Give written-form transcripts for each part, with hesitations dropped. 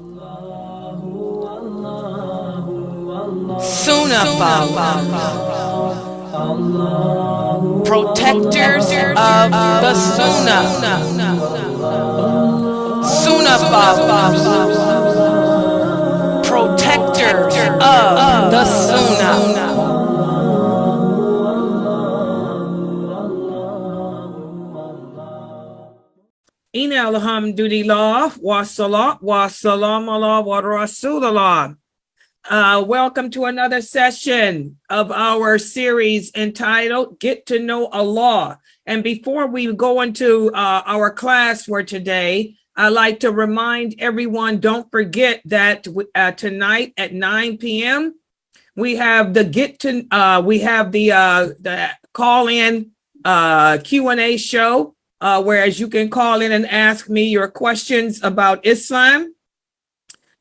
Sunnahfollowers, protectors of the Sunnah. Sunnahfollowers, protectors of the Sunnah. Inna alhamdulillah wa salat wa salam ala wa rasulullah. Welcome to another session of our series entitled Get to Know Allah. And before we go into our class for today, I'd like to remind everyone, don't forget that tonight at 9 p.m. we have the call-in Q&A show, whereas you can call in and ask me your questions about Islam.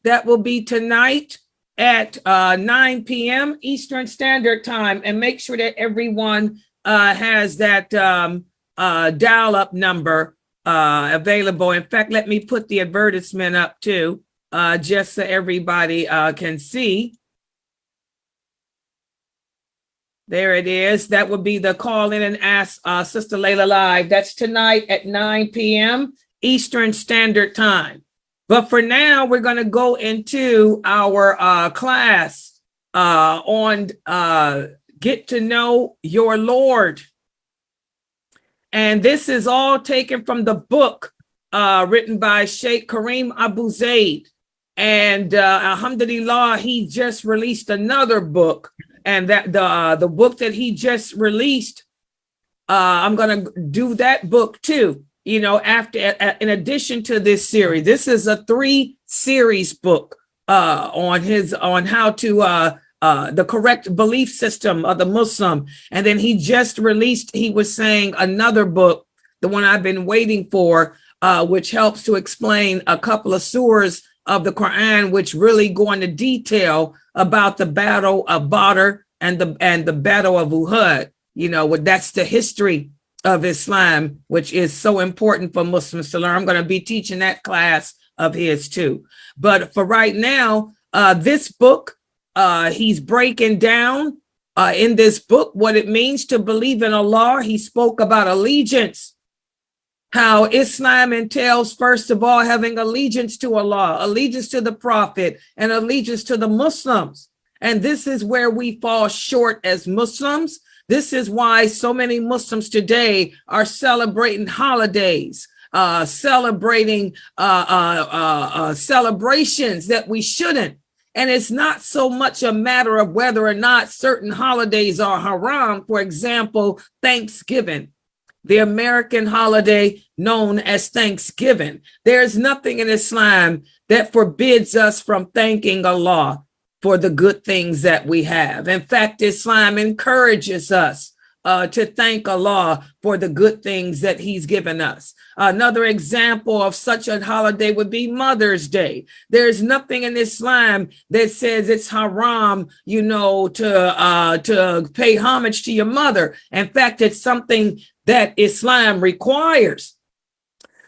That will be tonight at 9 p.m. Eastern Standard Time, and make sure that everyone has that dial-up number available. In fact, let me put the advertisement up too, just so everybody can see. There it is. That would be the call in and ask Sister Layla Live. That's tonight at 9 p.m. Eastern Standard Time. But for now, we're going to go into our class on Get to Know Your Lord. And this is all taken from the book written by Sheikh Kareem Abu Zaid. And alhamdulillah, he just released another book. And that the book that he just released, I'm going to do that book too. You know, in addition to this series, this is a 3-series book on how to the correct belief system of the Muslim. And then he just released, he was saying, another book, the one I've been waiting for, which helps to explain a couple of surahs of the Quran, which really go into detail about the battle of Badr and the battle of Uhud. You know, that's the history of Islam, which is so important for Muslims to learn. I'm going to be teaching that class of his too. But for right now, this book, he's breaking down in this book what it means to believe in Allah. He spoke about allegiance, how Islam entails, first of all, having allegiance to Allah, allegiance to the Prophet, and allegiance to the Muslims. And this is where we fall short as Muslims. This is why so many Muslims today are celebrating holidays, celebrating celebrations that we shouldn't. And it's not so much a matter of whether or not certain holidays are haram. For example, Thanksgiving, the American holiday known as Thanksgiving. There's nothing in Islam that forbids us from thanking Allah for the good things that we have. In fact, Islam encourages us to thank Allah for the good things that he's given us. Another example of such a holiday would be Mother's Day. There's nothing in Islam that says it's haram, you know, to pay homage to your mother. In fact, it's something that Islam requires.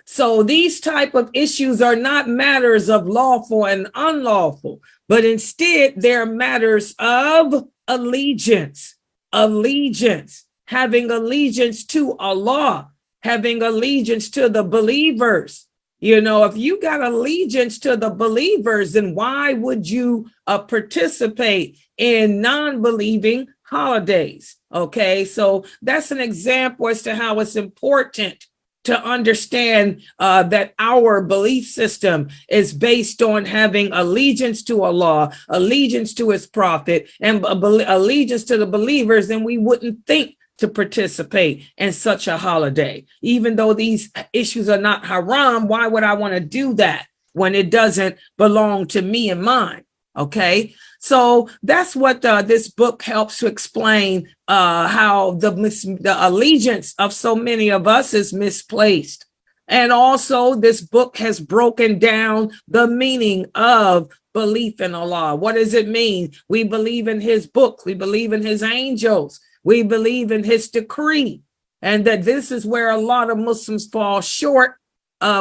So these type of issues are not matters of lawful and unlawful, but instead they're matters of allegiance, having allegiance to Allah, having allegiance to the believers. You know, if you got allegiance to the believers, then why would you participate in non-believing holidays? Okay, so that's an example as to how it's important to understand that our belief system is based on having allegiance to Allah, allegiance to his prophet, and allegiance to the believers, and we wouldn't think to participate in such a holiday. Even though these issues are not haram, why would I want to do that when it doesn't belong to me and mine? Okay, so that's what this book helps to explain, how the allegiance of so many of us is misplaced. And also this book has broken down the meaning of belief in Allah. What does it mean? We believe in his book. We believe in his angels. We believe in his decree. And that this is where a lot of Muslims fall short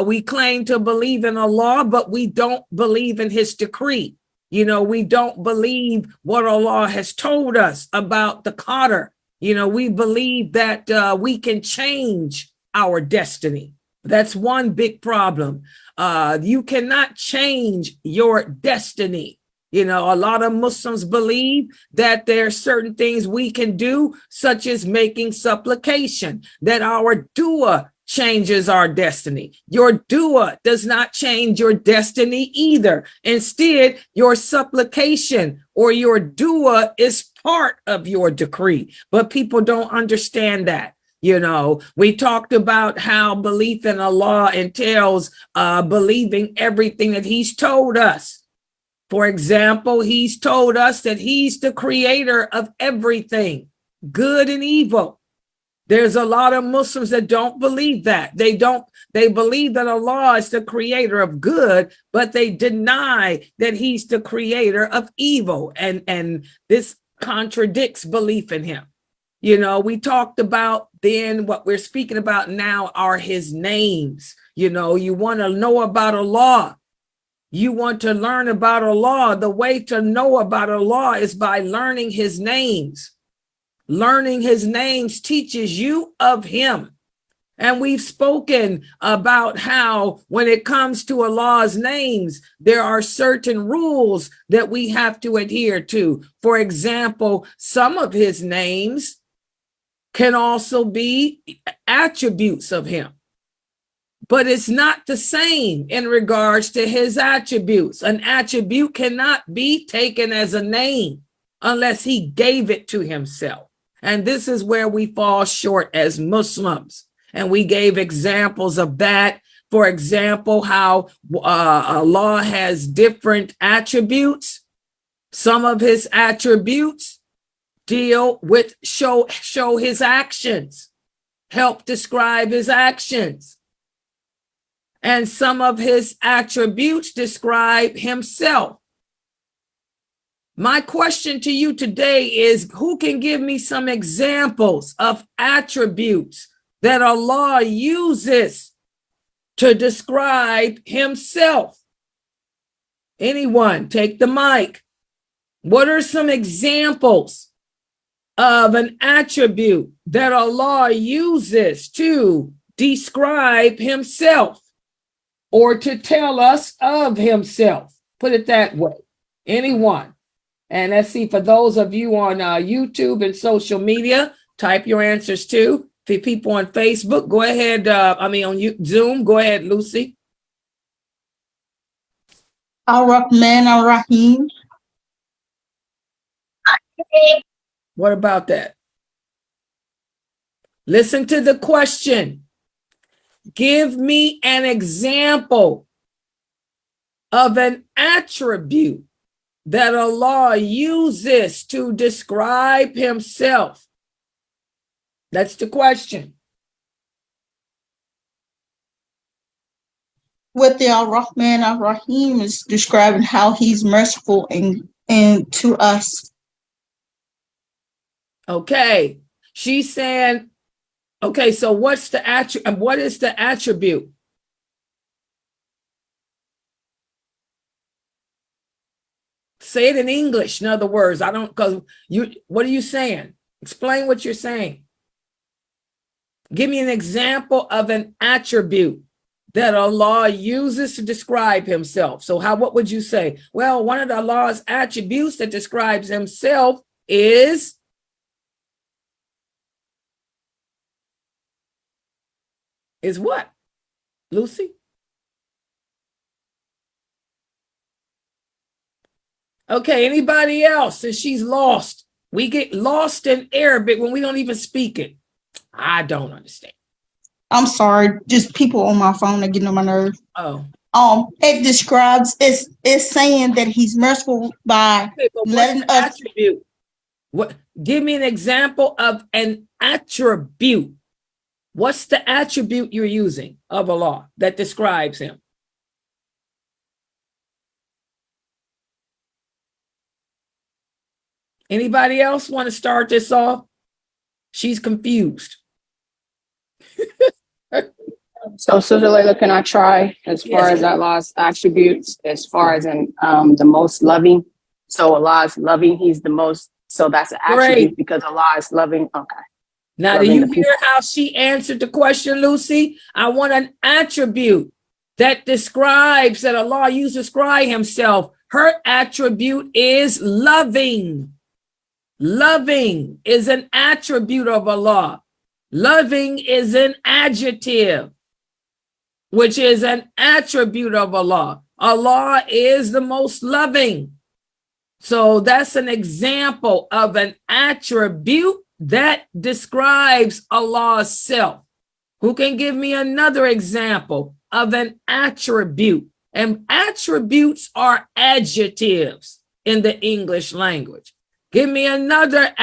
We claim to believe in Allah, but we don't believe in his decree. You know, we don't believe what Allah has told us about the qadr. You know, we believe that we can change our destiny. That's one big problem. You cannot change your destiny. You know, a lot of Muslims believe that there are certain things we can do, such as making supplication, that our dua changes our destiny. Your dua does not change your destiny either. Instead, your supplication or your dua is part of your decree, but people don't understand that. You know, we talked about how belief in Allah entails believing everything that he's told us. For example, he's told us that he's the creator of everything, good and evil. There's a lot of Muslims that don't believe that. They believe that Allah is the creator of good, but they deny that he's the creator of evil. And this contradicts belief in him. You know, we talked about then what we're speaking about now are his names. You know, you want to know about Allah. You want to learn about Allah. The way to know about Allah is by learning his names. Learning his names teaches you of him. And we've spoken about how when it comes to Allah's names, there are certain rules that we have to adhere to. For example, some of his names can also be attributes of him. But it's not the same in regards to his attributes. An attribute cannot be taken as a name unless he gave it to himself. And this is where we fall short as Muslims. And we gave examples of that. For example, how Allah has different attributes. Some of his attributes deal with show his actions, help describe his actions. And some of his attributes describe himself. My question to you today is, who can give me some examples of attributes that Allah uses to describe himself? Anyone, take the mic. What are some examples of an attribute that Allah uses to describe himself or to tell us of himself? Put it that way. Anyone? And let's see, for those of you on YouTube and social media, type your answers too. For people on Facebook, go ahead. On Zoom, go ahead, Lucy. Ar-Rahman Ar-Rahim. What about that? Listen to the question. Give me an example of an attribute that Allah uses to describe himself. That's the question. What the Ar-Rahman Ar-Rahim is describing how he's merciful and to us. Okay. She's saying, okay, so what is the attribute? Say it in English, in other words. What are you saying? Explain what you're saying. Give me an example of an attribute that Allah uses to describe himself. So what would you say? Well, one of Allah's attributes that describes himself is what? Lucy? Okay, anybody else? Since she's lost. We get lost in Arabic when we don't even speak it. I don't understand. I'm sorry, just people on my phone that getting on my nerves. Oh. It describes, it's saying that he's merciful by letting us. Attribute? What? Give me an example of an attribute. What's the attribute you're using of Allah that describes him? Anybody else want to start this off? She's confused. So, Sister Layla, can I try as far as Allah's attributes, as far as in the most loving? So Allah is loving, he's the most, so that's an attribute because Allah is loving. Okay. Now, do you hear how she answered the question, Lucy? I want an attribute that describes, that Allah used to describe himself. Her attribute is loving. Loving is an attribute of Allah. Loving is an adjective, which is an attribute of Allah. Allah is the most loving. So that's an example of an attribute that describes Allah's self. Who can give me another example of an attribute? And attributes are adjectives in the English language. Give me another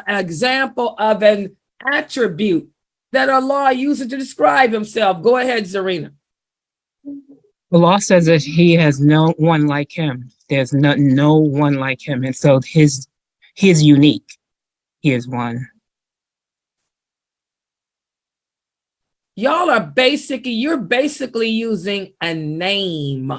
example of an attribute that Allah uses to describe himself. Go ahead, Zarina. Allah says that he has no one like him. There's no one like him. And so he is unique. He is one. You're basically using a name.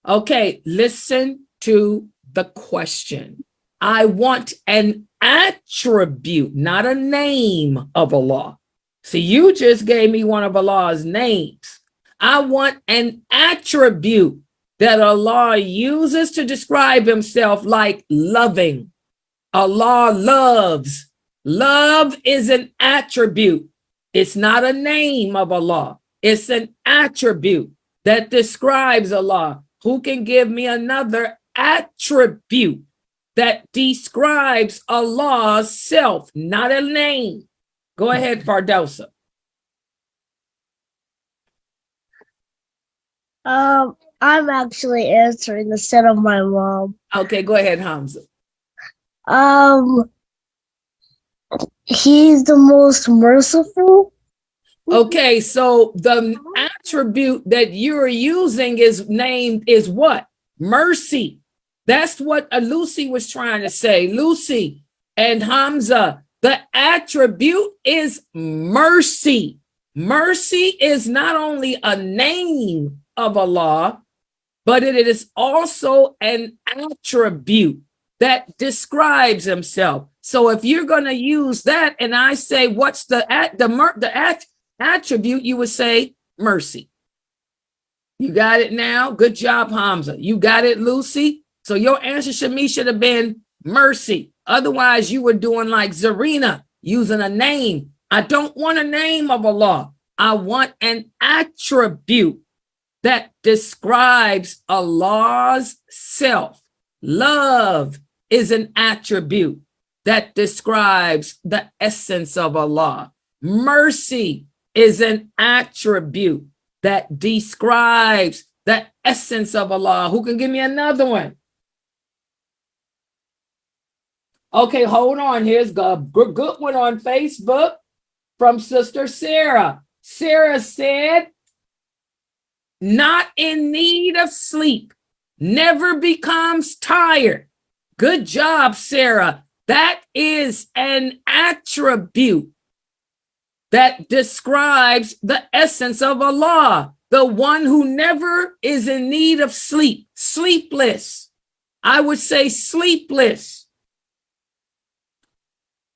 Okay, listen to the question. I want an attribute, not a name of Allah. See, you just gave me one of Allah's names. I want an attribute that Allah uses to describe himself, like loving. Allah loves. Love is an attribute. It's not a name of Allah. It's an attribute that describes Allah. Who can give me another attribute that describes Allah's self, not a name? Go ahead, Fardowsa. I'm actually answering instead of my mom. Okay, go ahead, Hamza. He's the most merciful. Okay, so the attribute that you're using is what? Mercy. That's what Lucy was trying to say. Lucy and Hamza, the attribute is mercy. Mercy is not only a name of Allah, but it is also an attribute that describes himself. So if you're going to use that and I say, what's the attribute, you would say mercy. You got it now? Good job, Hamza. You got it, Lucy? So your answer should have been mercy. Otherwise, you were doing like Zarina, using a name. I don't want a name of Allah. I want an attribute that describes Allah's self. Love is an attribute that describes the essence of Allah. Mercy is an attribute that describes the essence of Allah. Who can give me another one? Okay, hold on. Here's a good one on Facebook from Sister Sarah. Sarah said, not in need of sleep, never becomes tired. Good job, Sarah. That is an attribute that describes the essence of Allah, the one who never is in need of sleep, sleepless. I would say sleepless.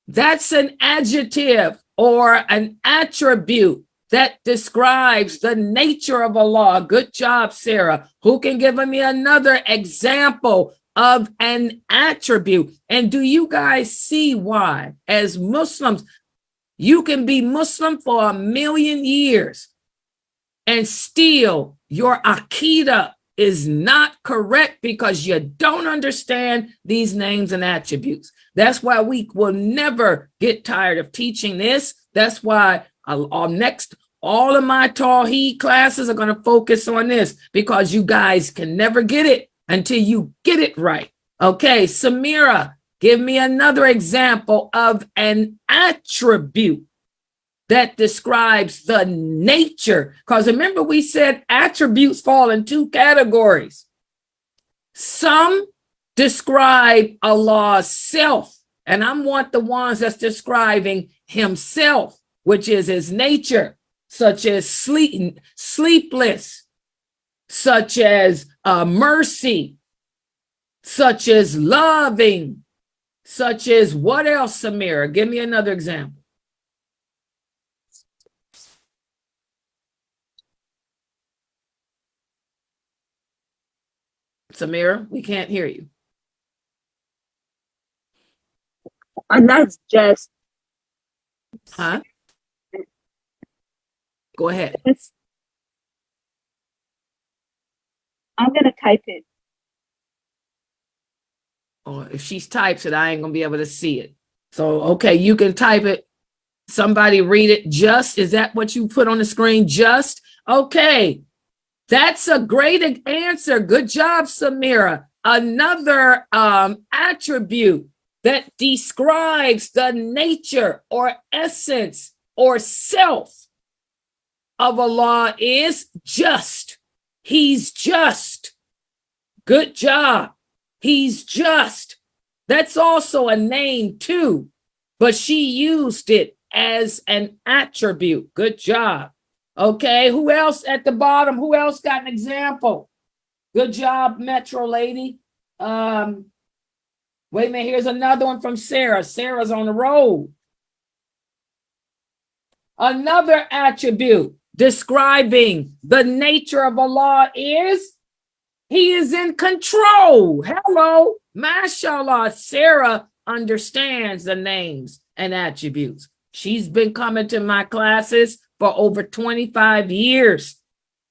That's an adjective or an attribute that describes the nature of Allah. Good job, Sarah. Who can give me another example of an attribute? And do you guys see why, as Muslims, you can be Muslim for 1,000,000 years and still your Aqidah is not correct because you don't understand these names and attributes. That's why we will never get tired of teaching this. That's why all of my Tawheed classes are going to focus on this, because you guys can never get it until you get it right. Okay, Samira, give me another example of an attribute that describes the nature. Because remember, we said attributes fall in two categories. Some describe Allah's self, and I want the ones that's describing himself, which is his nature. such as sleepless, such as mercy, such as loving, such as what else, Samira? Give me another example. Samira, we can't hear you. And that's just. Huh? Go ahead. I'm going to type it. Or if she types it, I ain't gonna be able to see it. So, okay, you can type it. Somebody read it. Just, is that what you put on the screen? Just, okay. That's a great answer. Good job, Samira. Another attribute that describes the nature or essence or self of Allah is just. He's just. Good job. He's just. That's also a name too, but she used it as an attribute. Good job. Okay, who else at the bottom? Who else got an example? Good job, Metro lady. Wait a minute, here's another one from Sarah. Sarah's on the road. Another attribute describing the nature of Allah is He is in control. Hello, mashallah. Sarah understands the names and attributes. She's been coming to my classes for over 25 years.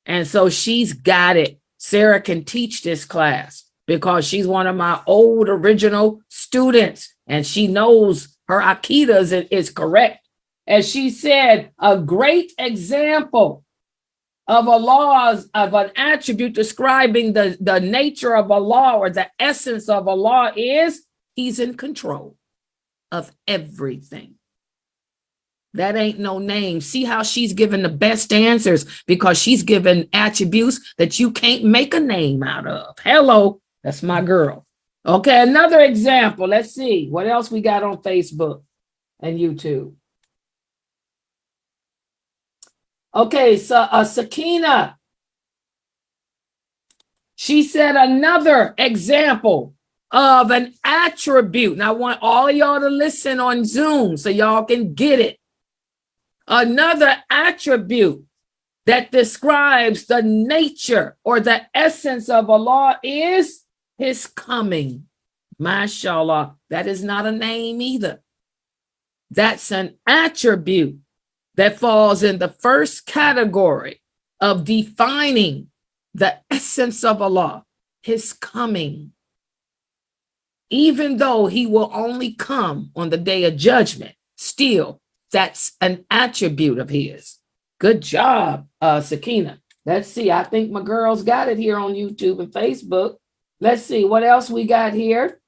And so she's got it. Sarah can teach this class because she's one of my old original students and she knows her Aqidah is correct. As she said, a great example of Allah's, of an attribute describing the nature of Allah or the essence of Allah is He's in control of everything. That ain't no name. See how she's given the best answers because she's given attributes that you can't make a name out of. Hello, that's my girl. Okay, another example. Let's see what else we got on Facebook and YouTube. Okay, so Sakina, she said another example of an attribute. Now I want all of y'all to listen on Zoom so y'all can get it. Another attribute that describes the nature or the essence of Allah is His coming. MashaAllah, that is not a name either. That's an attribute that falls in the first category of defining the essence of Allah, His coming. Even though He will only come on the day of judgment, still, that's an attribute of His. Good job, Sakina. Let's see. I think my girls got it here on YouTube and Facebook. Let's see what else we got here.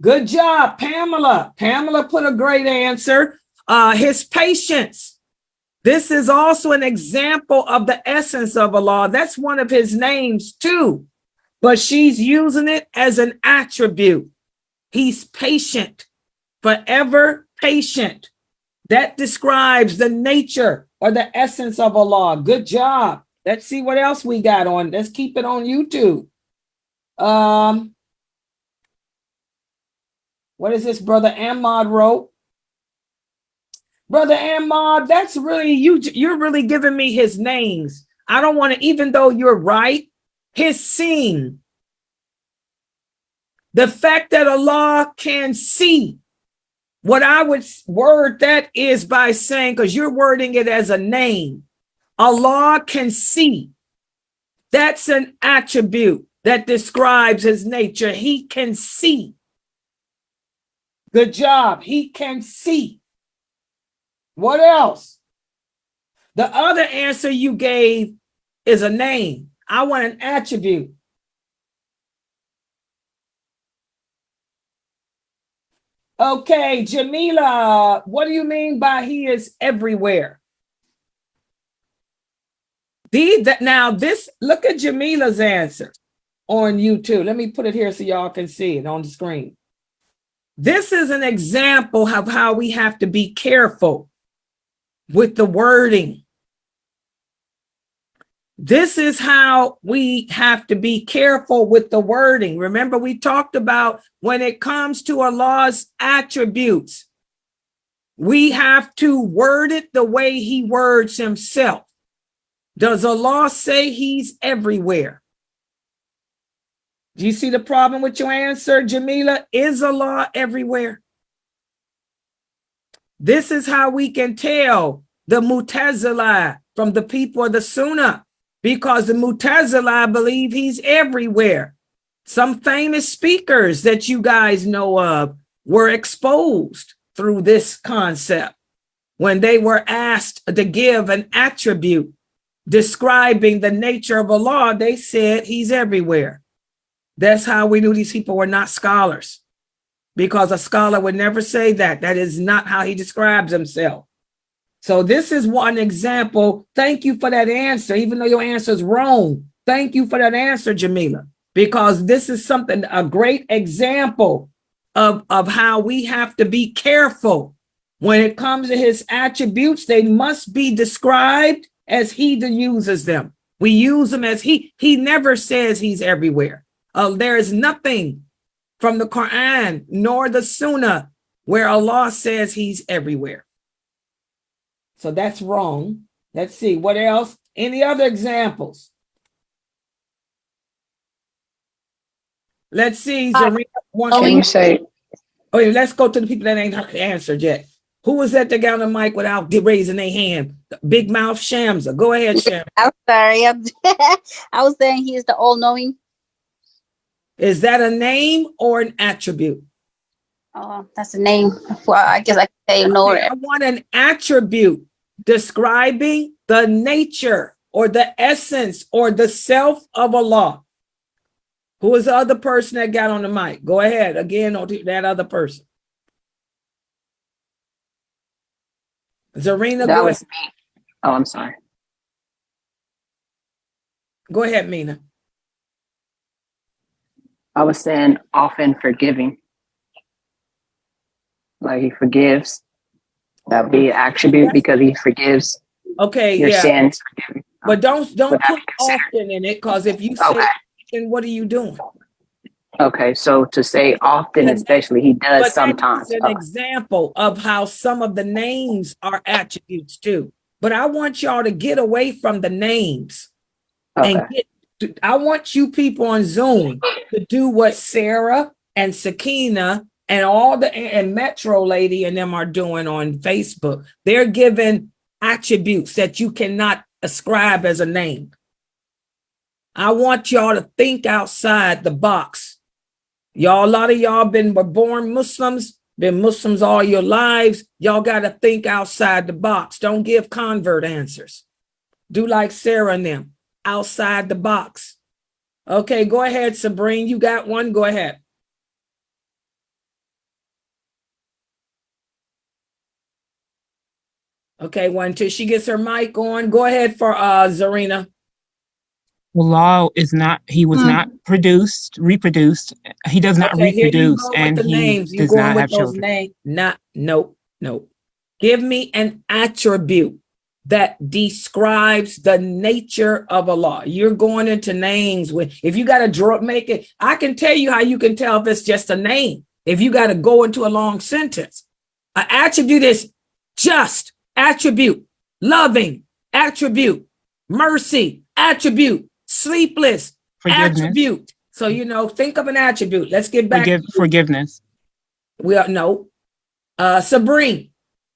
Good job, Pamela. Pamela put a great answer. His patience. This is also an example of the essence of Allah. That's one of His names too, but she's using it as an attribute. He's patient, forever patient. That describes the nature or the essence of Allah. Good job. Let's see what else we got on. Let's keep it on YouTube. What is this Brother Ahmad wrote? Brother Ahmad, that's really, you're really giving me his names. I don't want to, even though you're right, his seeing. The fact that Allah can see. What I would word that is by saying, because you're wording it as a name, Allah can see. That's an attribute that describes His nature. He can see. Good job. He can see. What else? The other answer you gave is a name. I want an attribute. Okay, Jamila, what do you mean by He is everywhere? Now this, look at Jamila's answer on YouTube. Let me put it here so y'all can see it on the screen. This is an example of how we have to be careful with the wording. This is how we have to be careful with the wording. Remember, we talked about when it comes to Allah's attributes, we have to word it the way he words himself. Does Allah say he's everywhere? Do you see the problem with your answer, Jamila? Is Allah everywhere? This is how we can tell the Mu'tazila from the people of the Sunnah, because the Mu'tazila believe he's everywhere. Some famous speakers that you guys know of were exposed through this concept when they were asked to give an attribute describing the nature of Allah. They said he's everywhere. That's how we knew these people were not scholars, because a scholar would never say that. That is not how he describes himself. So this is one example. Thank you for that answer, even though your answer is wrong. Thank you for that answer, Jamila, because this is something, a great example of how we have to be careful when it comes to his attributes. They must be described as he uses them. We use them as he never says he's everywhere. There is nothing from the Quran nor the Sunnah where Allah says he's everywhere. So that's wrong. Let's see, what else? Any other examples? Let's see, Zarina. Can you say? Oh, yeah, let's go to the people that ain't answered yet. Who was that that got on the mic without raising their hand? Big Mouth Shamsa. Go ahead, Shamsa. I'm sorry. I was saying he is the all-knowing. Is that a name or an attribute? Oh, that's the name. Well, I guess I can say no. Okay, I want an attribute describing the nature or the essence or the self of Allah. Who is the other person that got on the mic? Go ahead again, or that other person. Zarina, That go was ahead. me. Oh, I'm sorry. Go ahead, Mina. I was saying often forgiving. Like he forgives. That would be an attribute because he forgives Okay, your yeah. sins. But don't Would that put be considered? often in it, because if you say Okay. often, what are you doing? Okay, so to say often, especially, he does But sometimes. that's an example of how some of the names are attributes too. But I want y'all to get away from the names. Okay. And I want you people on Zoom to do what Sarah and Sakina and and Metro Lady and them are doing on Facebook. They're giving attributes that you cannot ascribe as a name. I want y'all to think outside the box. Y'all, a lot of y'all were born Muslims, been Muslims all your lives. Y'all got to think outside the box. Don't give convert answers. Do like Sarah and them, outside the box. Okay, go ahead, Sabrine. You got one? Go ahead. Okay, well, until she gets her mic on, go ahead for Zarina. Allah is not, he was not reproduced. He does not Okay, here you reproduce, go with and the he names. You does going not with have those children. names? Nope. Give me an attribute that describes the nature of Allah. You're going into names with, if you got to make it, I can tell you how you can tell if it's just a name. If you got to go into a long sentence, an attribute is just, attribute, loving, attribute, mercy, attribute, sleepless, Forgiveness. attribute. So, think of an attribute. Let's get back. Forgiveness. No. Sabrine,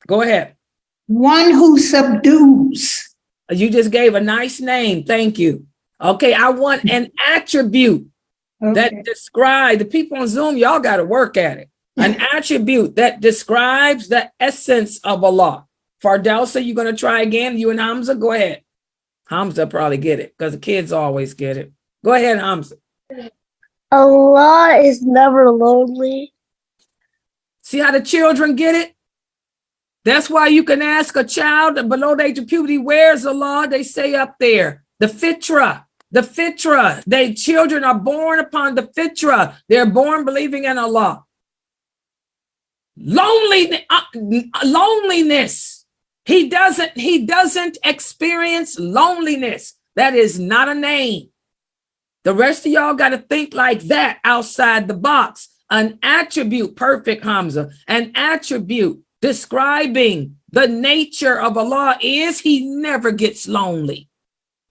go ahead. One who subdues. You just gave a nice name. Thank you. Okay, I want an attribute that describes, the people on Zoom, y'all got to work at it. An attribute that describes the essence of Allah. Fardelsa, you going to try again? You and Hamza, go ahead. Hamza probably get it because the kids always get it. Go ahead, Hamza. Allah is never lonely. See how the children get it? That's why you can ask a child below the age of puberty, where's Allah? They say up there, the fitra. Children are born upon the fitra. They're born believing in Allah. Loneliness. He doesn't experience loneliness. That is not a name. The rest of y'all got to think like that, outside the box. An attribute, perfect, Hamza, an attribute describing the nature of Allah is he never gets lonely.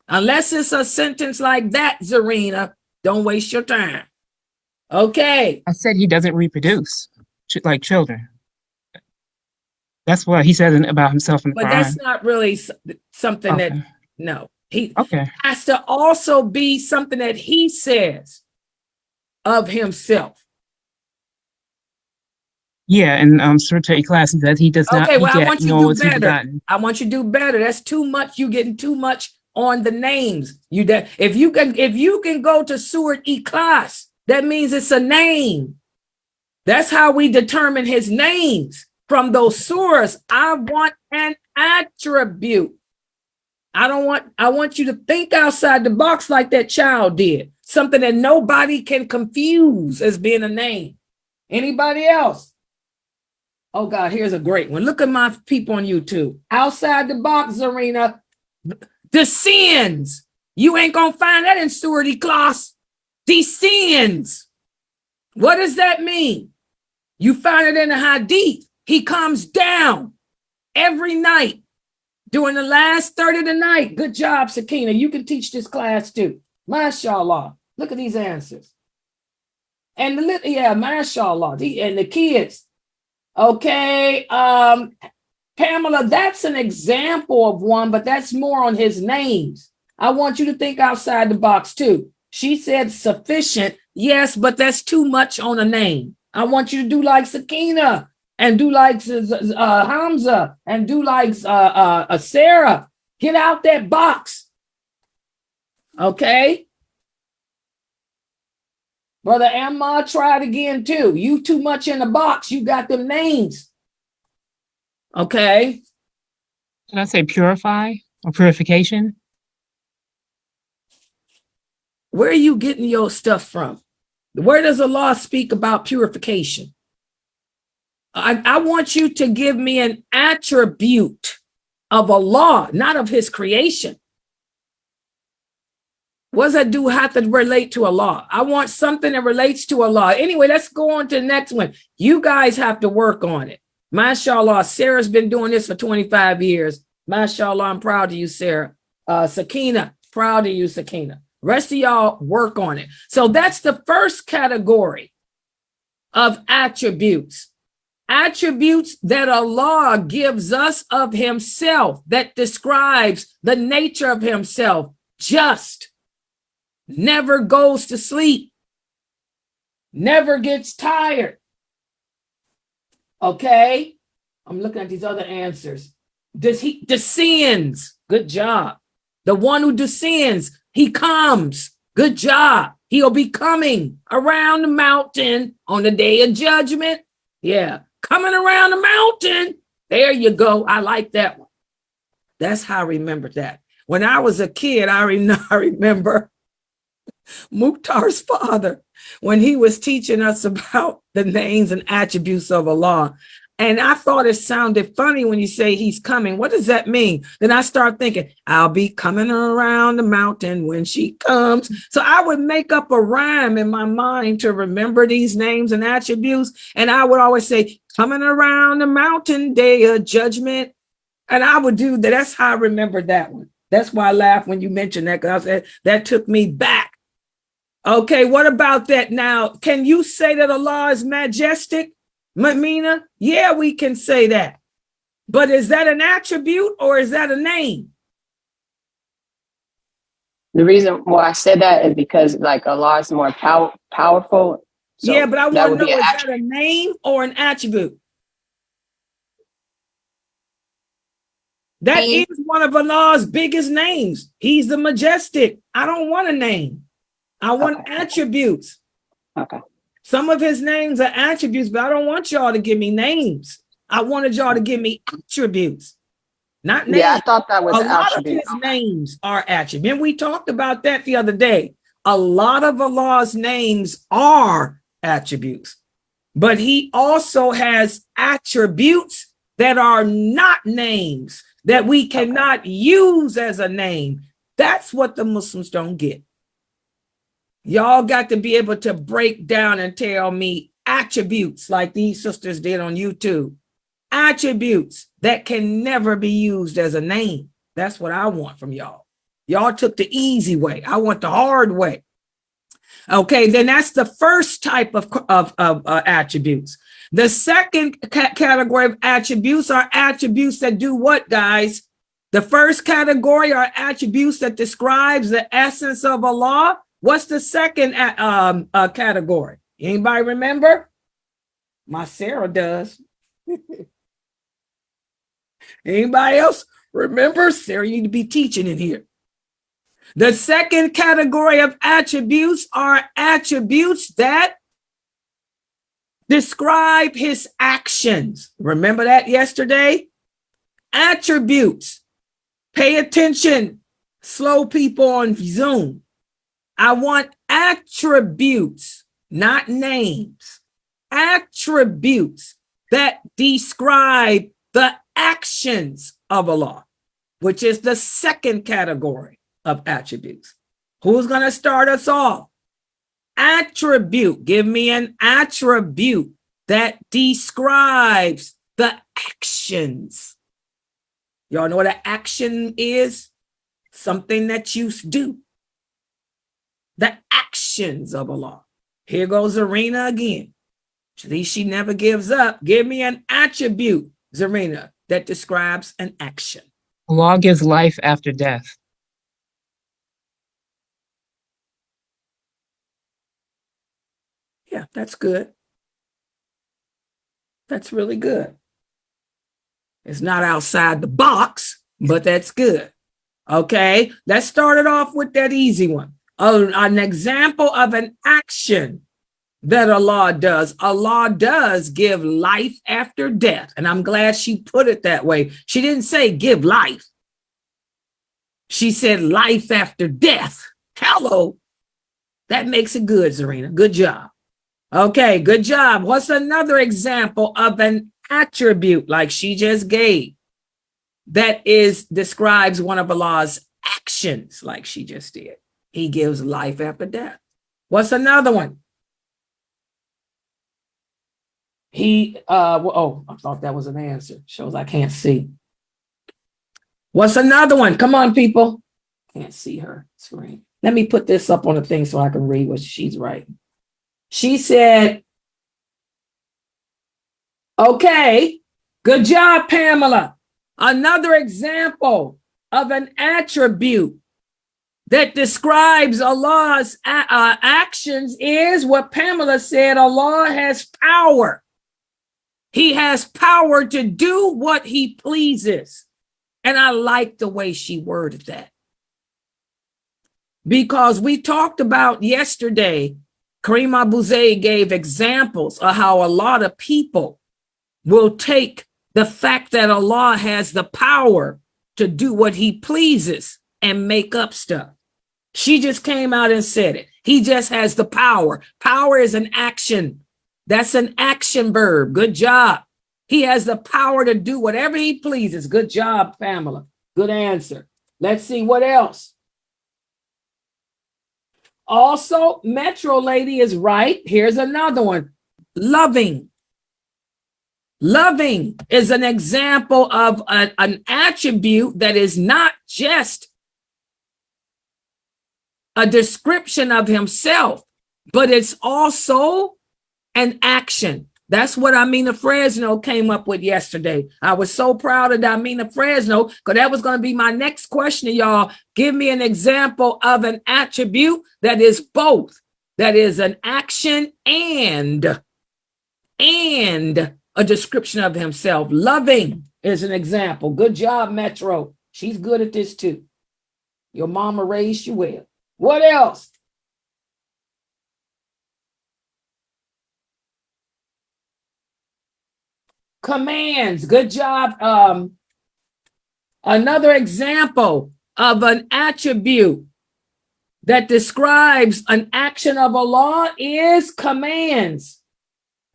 Unless it's a sentence like that, Zarina, don't waste your time. Okay. I said he doesn't reproduce like children. That's what he says about himself in the But Quran. that's not really something Okay. that, no. He Okay. has to also be something that he says of himself. Yeah, and Surah Ikhlas says he does not Okay, well, I beget, want you nor to was do he better. begotten. I want you to do better. That's too much. You getting too much on the names. If you can go to Surah Ikhlas, that means it's a name. That's how we determine his names from those surahs. I want an attribute. I want you to think outside the box like that child did. Something that nobody can confuse as being a name. Anybody else? Oh God, here's a great one. Look at my people on YouTube. Outside the box, Zarina. The sins. You ain't gonna find that in Surah Ikhlas. The sins. What does that mean? You find it in the Hadith. He comes down every night during the last third of the night. Good job, Sakina. You can teach this class too. MashaAllah. Look at these answers. And MashaAllah. And the kids. Okay. Pamela, that's an example of one, but that's more on his names. I want you to think outside the box too. She said sufficient. Yes, but that's too much on a name. I want you to do like Sakina and do like Hamza and do like Sarah. Get out that box. Okay. Brother Ammar tried again too. You too much in the box. You got them names. Okay. Can I say purify or purification? Where are you getting your stuff from? Where does Allah speak about purification? I want you to give me an attribute of Allah, not of his creation. What does that do have to relate to Allah? I want something that relates to Allah. Anyway, let's go on to the next one. You guys have to work on it. MashaAllah, Sarah's been doing this for 25 years. MashaAllah, I'm proud of you, Sarah. Sakina, proud of you, Sakina. Rest of y'all work on it. So that's the first category of attributes. Attributes that Allah gives us of himself that describes the nature of himself. Just, never goes to sleep, never gets tired. Okay, I'm looking at these other answers. Descends? Good job. The one who descends, he comes. Good job. He'll be coming around the mountain on the day of judgment. Yeah, coming around the mountain. There you go. I like that one. That's how I remember that. When I was a kid, I remember Mukhtar's father, when he was teaching us about the names and attributes of Allah. And I thought it sounded funny when you say he's coming. What does that mean? Then I start thinking, I'll be coming around the mountain when she comes. So I would make up a rhyme in my mind to remember these names and attributes. And I would always say, coming around the mountain, day of judgment. And I would do that. That's how I remember that one. That's why I laughed when you mentioned that, because I said that took me back. Okay, what about that now? Can you say that Allah is majestic, Mamina? Yeah, we can say that. But is that an attribute or is that a name? The reason why I said that is because like Allah is more powerful. So yeah, but I that want to would know, be is an that a attribute. name or an attribute? That Name. is one of Allah's biggest names. He's the majestic. I don't want a name. I want Okay. attributes. Okay. Some of his names are attributes, but I don't want y'all to give me names. I wanted y'all to give me attributes, not names. Yeah, I thought that was A an lot of attribute. his names are attributes. And we talked about that the other day. A lot of Allah's names are attributes. but he also has attributes that are not names, that we cannot use as a name. That's what the Muslims don't get. Y'all got to be able to break down and tell me attributes like these sisters did on YouTube. Attributes that can never be used as a name. That's what I want from y'all. Y'all took the easy way. I want the hard way. Okay, then that's the first type of attributes. The second category of attributes are attributes that do what, guys? The first category are attributes that describes the essence of Allah. What's the second category? Anybody remember? My Sarah does. Anybody else remember? Sarah, you need to be teaching in here. The second category of attributes are attributes that describe his actions. Remember that yesterday? Attributes. Pay attention, slow people on Zoom. I want attributes, not names. Attributes that describe the actions of Allah, which is the second category of attributes. Who's going to start us off? Attribute. Give me an attribute that describes the actions. Y'all know what an action is? Something that you do. The actions of Allah. Here goes Zarina again. At least she never gives up. Give me an attribute, Zarina, that describes an action. Allah gives life after death. Yeah, that's good. That's really good. It's not outside the box, but that's good. Okay, let's start it off with that easy one. An example of an action that Allah does. Allah does give life after death. And I'm glad she put it that way. She didn't say give life. She said life after death. Hello. That makes it good, Zarina. Good job. Okay, good job. What's another example of an attribute like she just gave that describes one of Allah's actions like she just did? He gives life after death. What's another one? I thought that was an answer. Shows I can't see. What's another one? Come on, people. Can't see her screen. Let me put this up on the thing so I can read what she's writing. She said, okay, good job, Pamela. Another example of an attribute that describes Allah's actions is what Pamela said. Allah has power. He has power to do what he pleases. And I like the way she worded that. Because we talked about yesterday, Kareem Abu Zayd gave examples of how a lot of people will take the fact that Allah has the power to do what he pleases and make up stuff. She just came out and said it. He just has the power. Power is an action. That's an action verb. Good job. He has the power to do whatever he pleases. Good job, Pamela. Good answer. Let's see what else. Also, Metro Lady is right. Here's another one. Loving. Loving is an example of an attribute that is not just a description of himself, but it's also an action. That's what Amina Fresno came up with yesterday. I was so proud of Amina Fresno because that was going to be my next question to y'all. Give me an example of an attribute that is both, that is an action and a description of himself. Loving is an example. Good job, Metro. She's good at this too. Your mama raised you well. What else? Commands. Good job. Another example of an attribute that describes an action of Allah is commands.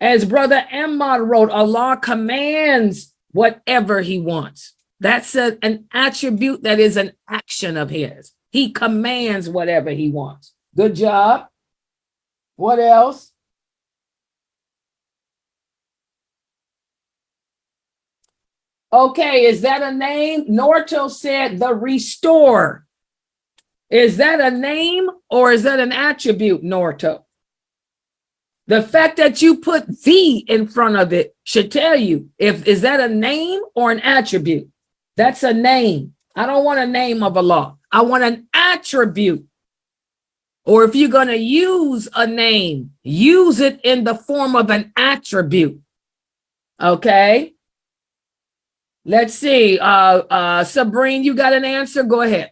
As Brother Ammar wrote, Allah commands whatever he wants. That's an attribute that is an action of his. He commands whatever he wants. Good job. What else? Okay, is that a name? Norto said the restorer. Is that a name or is that an attribute, Norto? The fact that you put the in front of it should tell you if is that a name or an attribute. That's a name. I don't want a name of Allah. I want an attribute. Or if you're going to use a name, use it in the form of an attribute. Okay. Let's see. Sabrine, you got an answer? Go ahead.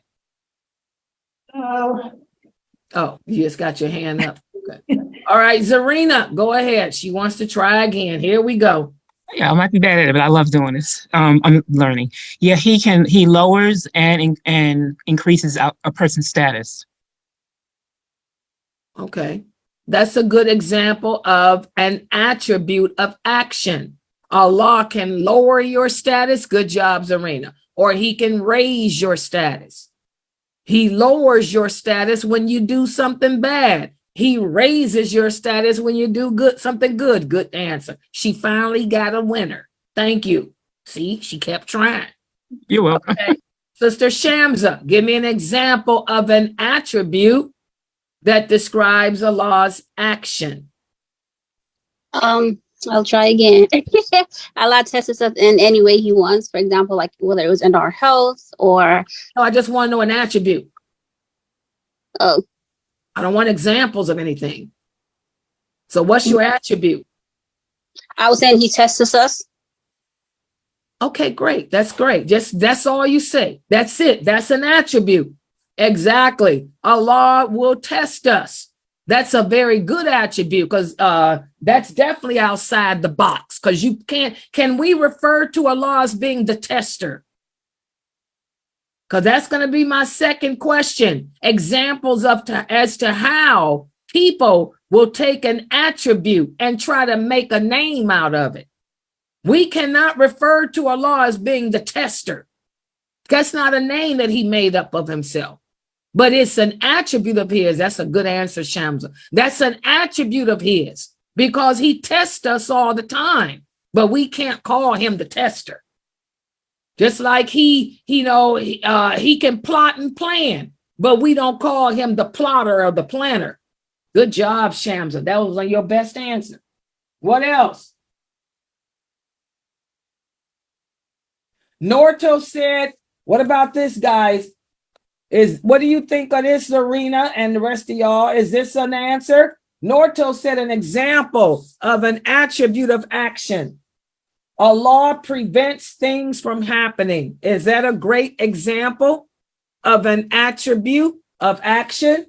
Oh, you just got your hand up. Okay. All right, Zarina, go ahead. She wants to try again. Here we go. Yeah, I might be bad at it, but I love doing this. I'm learning. Yeah, he lowers and increases a person's status. Okay. That's a good example of an attribute of action. Allah can lower your status. Good job, Zarina. Or he can raise your status. He lowers your status when you do something bad. He raises your status when you do something good. Good answer. She finally got a winner. Thank you. See, she kept trying. You're welcome. Okay. Sister Shamsa, give me an example of an attribute that describes Allah's action. I'll try again. Allah tests us in any way he wants. For example, like whether it was in our health or. No, I just want to know an attribute. Oh. I don't want examples of anything. So what's your attribute? I was saying he tests us. Okay, great. That's great. That's all you say. That's it. That's an attribute. Exactly. Allah will test us. That's a very good attribute because that's definitely outside the box because you can we refer to Allah as being the tester? Because that's going to be my second question. Examples as to how people will take an attribute and try to make a name out of it. We cannot refer to Allah as being the tester. That's not a name that he made up of himself, but it's an attribute of his. That's a good answer, Shamsa. That's an attribute of his because he tests us all the time, but we can't call him the tester. Just like he can plot and plan, but we don't call him the plotter or the planner. Good job, Shamsa. That was your best answer. What else? Norto said, what about this, guys? What do you think of this, Serena, and the rest of y'all? Is this an answer? Norto said an example of an attribute of action. Allah prevents things from happening. Is that a great example of an attribute of action?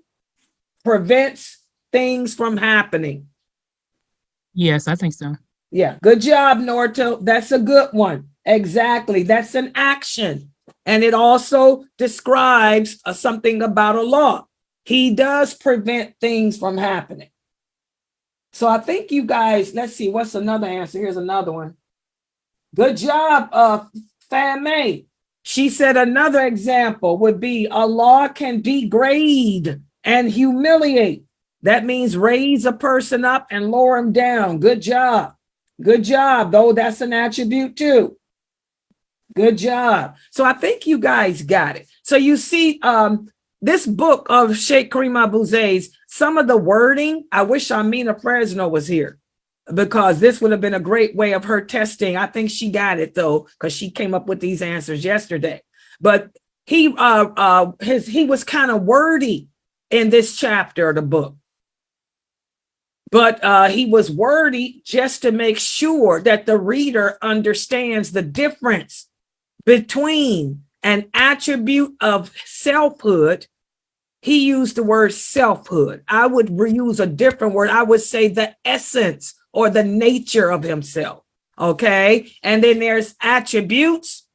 Prevents things from happening. Yes, I think so. Yeah, good job, Norto. That's a good one. Exactly. That's an action. And it also describes something about Allah. He does prevent things from happening. So I think you guys, let's see, what's another answer? Here's another one. Good job, Fame. She said another example would be Allah can degrade and humiliate. That means raise a person up and lower him down. Good job. Good job, though. That's an attribute too. Good job. So I think you guys got it. So you see, this book of Sheikh Kareem Abu Zayd's, some of the wording, I wish Amina Fresno was here, because this would have been a great way of her testing. I think she got it though, because she came up with these answers yesterday. But he was kind of wordy in this chapter of the book. But he was wordy just to make sure that the reader understands the difference between an attribute of selfhood. He used the word selfhood. I would use a different word. I would say the essence or the nature of himself. Okay. And then there's attributes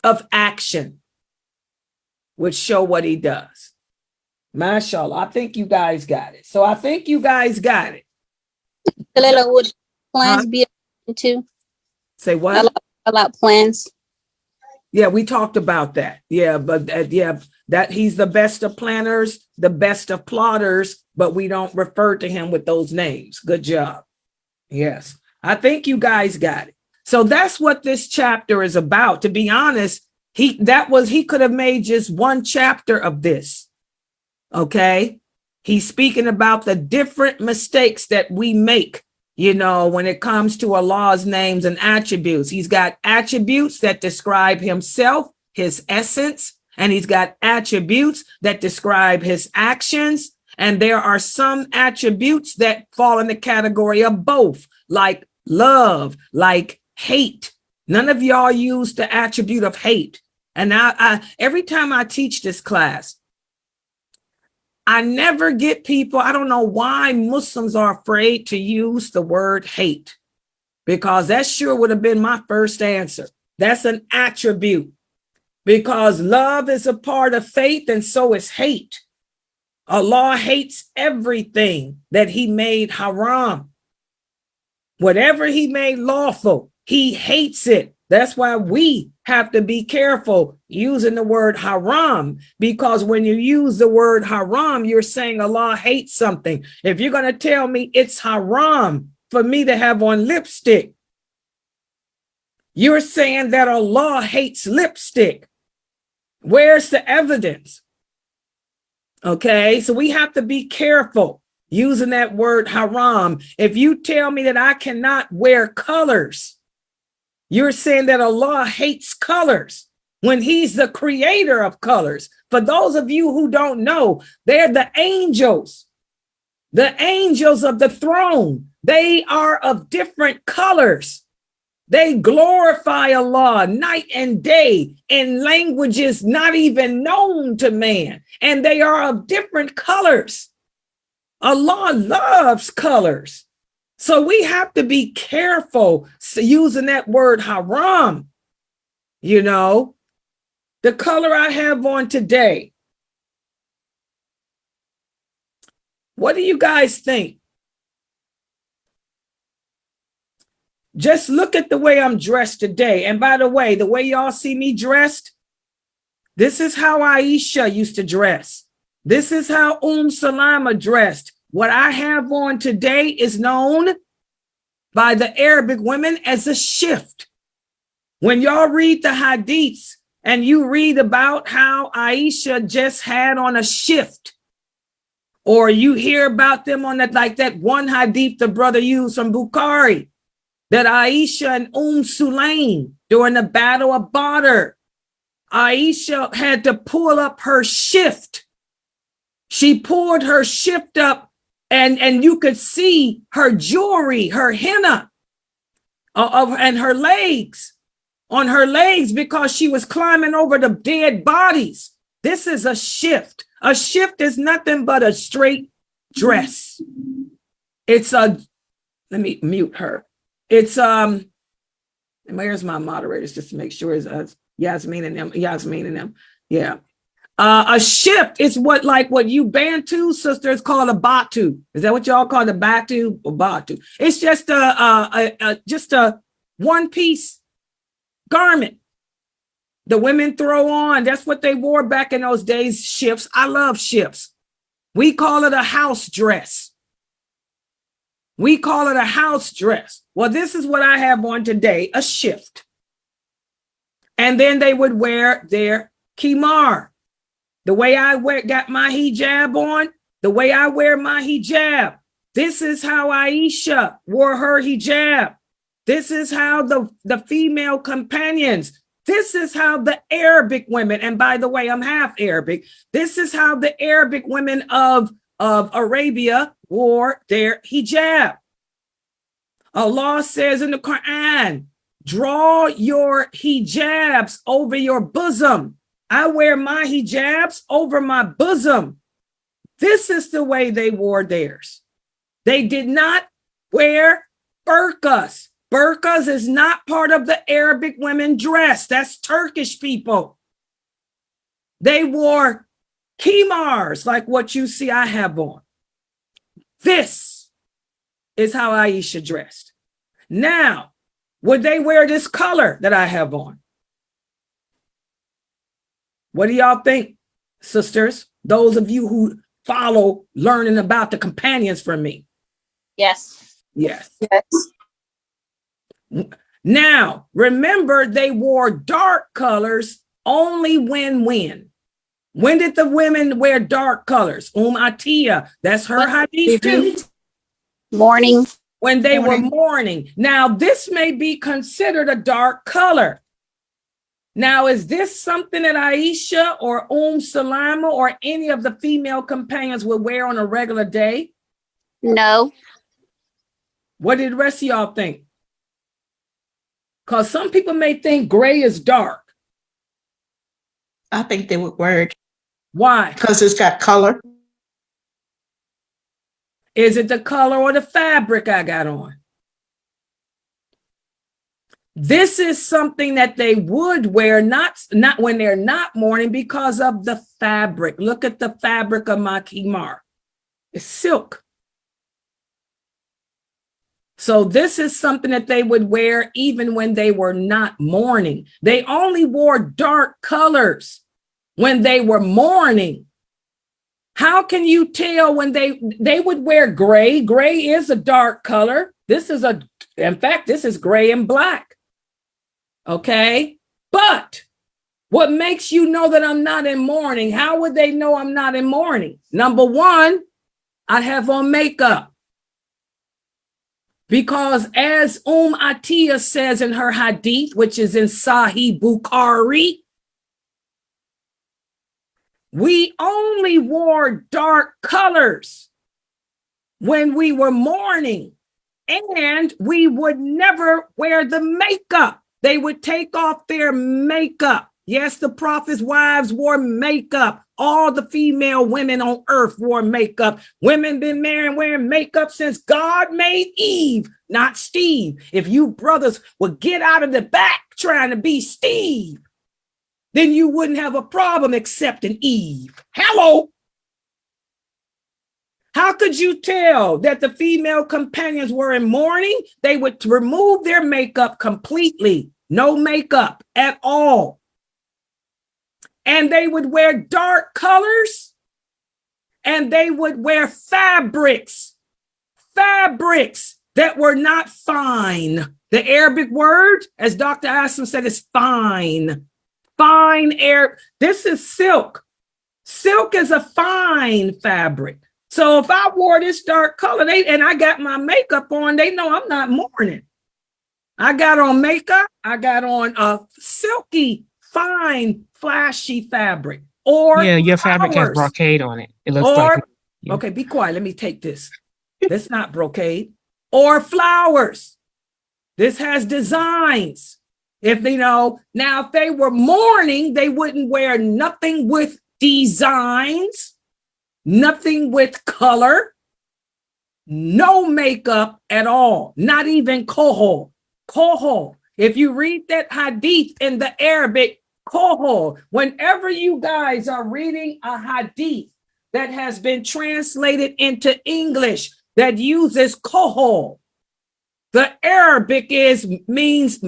of action, which show what he does. MashaAllah. I think you guys got it. So I think you guys got it. Kalila, would plans be too? Say what? About plans. Yeah, we talked about that. Yeah, but that he's the best of planners, the best of plotters, but we don't refer to him with those names. Good job. Yes, I think you guys got it. So that's what this chapter is about. To be honest, he could have made just one chapter of this. Okay. He's speaking about the different mistakes that we make, when it comes to Allah's names and attributes. He's got attributes that describe himself, his essence, and he's got attributes that describe his actions. And there are some attributes that fall in the category of both, like love, like hate. None of y'all use the attribute of hate. And I every time I teach this class, I never get people, I don't know why Muslims are afraid to use the word hate, because that sure would have been my first answer. That's an attribute, because love is a part of faith and so is hate. Allah hates everything that he made haram. Whatever he made lawful, he hates it. That's why we have to be careful using the word haram, because when you use the word haram, you're saying Allah hates something. If you're going to tell me it's haram for me to have on lipstick, you're saying that Allah hates lipstick. Where's the evidence? Okay, so we have to be careful using that word haram. If you tell me that I cannot wear colors, you're saying that Allah hates colors when he's the creator of colors. For those of you who don't know, they're the angels of the throne. They are of different colors. They glorify Allah night and day in languages not even known to man. And they are of different colors. Allah loves colors. So we have to be careful using that word haram. The color I have on today. What do you guys think? Just look at the way I'm dressed today. And by the way y'all see me dressed, this is how Aisha used to dress. This is how Salama dressed. What I have on today is known by the Arabic women as a shift. When y'all read the hadiths and you read about how Aisha just had on a shift, or you hear about them on that, like that one hadith the brother used from Bukhari, that Aisha and Sulaim during the Battle of Badr, Aisha had to pull up her shift. She pulled her shift up, and you could see her jewelry, her henna, and her legs, on her legs, because she was climbing over the dead bodies. This is a shift. A shift is nothing but a straight dress. Let me mute her. It's, where's my moderators, just to make sure it's Yasmin and them. Yeah. A shift is what you Bantu sisters call a batu. Is that what y'all call the batu or batu? It's just a one piece garment the women throw on. That's what they wore back in those days. Shifts. I love shifts. We call it a house dress. Well, this is what I have on today, a shift. And then they would wear their khimar. The way I got my hijab on, the way I wear my hijab. This is how Aisha wore her hijab. This is how the female companions, this is how the Arabic women, and by the way, I'm half Arabic. This is how the Arabic women of Arabia wore their hijab. Allah says in the Quran, draw your hijabs over your bosom. I wear my hijabs over my bosom. This is the way they wore theirs. They did not wear burqas. Burqas is not part of the Arabic women dress. That's Turkish people. They wore khimars like what you see I have on. This is how Aisha dressed. Now, would they wear this color that I have on? What do y'all think, sisters? Those of you who follow learning about the companions from me. Yes. Yes. Yes. Now, remember, they wore dark colors only when? When did the women wear dark colors? Atiyah, that's her hadith too. Morning. When they were Mourning. mourning. Now, this may be considered a dark color. Now, is this something that Aisha or Salama or any of the female companions would wear on a regular day? No. What did the rest of y'all think? Because some people may think gray is dark. I think they would wear it Why? because it's got color. Is it the color or the fabric I got on? This is something that they would wear, not when they're not mourning, because of the fabric. Look at the fabric of my khimar. It's silk. So this is something that they would wear even when they were not mourning. They only wore dark colors when they were mourning. How can you tell when they would wear gray? Gray is a dark color. In fact, this is gray and black. Okay. But what makes you know that I'm not in mourning? How would they know I'm not in mourning? Number one, I have on makeup. Because as Atiyah says in her hadith, which is in Sahih Bukhari, we only wore dark colors when we were mourning, and we would never wear the makeup. They would take off their makeup. Yes, the prophet's wives wore makeup. All the female women on earth wore makeup. Women been married wearing makeup since God made Eve, not Steve. If you brothers would get out of the back trying to be Steve, then you wouldn't have a problem accepting Eve. Hello. How could you tell that the female companions were in mourning? They would remove their makeup completely. No makeup at all. And they would wear dark colors, and they would wear fabrics that were not fine. The Arabic word, as Dr. Aslam said, is fine. Fine air. This is silk. Silk is a fine fabric. So if I wore this dark color and I got my makeup on, they know I'm not mourning. I got on makeup. I got on a silky, fine, flashy fabric. Or Yeah, your fabric has flowers. brocade on it. It looks Or, like yeah. okay, be quiet. Let me take this. That's not brocade. Or flowers. This has designs. If now if they were mourning, they wouldn't wear nothing with designs, nothing with color, no makeup at all, not even kohol. Kohol. If you read that hadith in the Arabic, kohol, whenever you guys are reading a hadith that has been translated into English that uses kohol, the Arabic means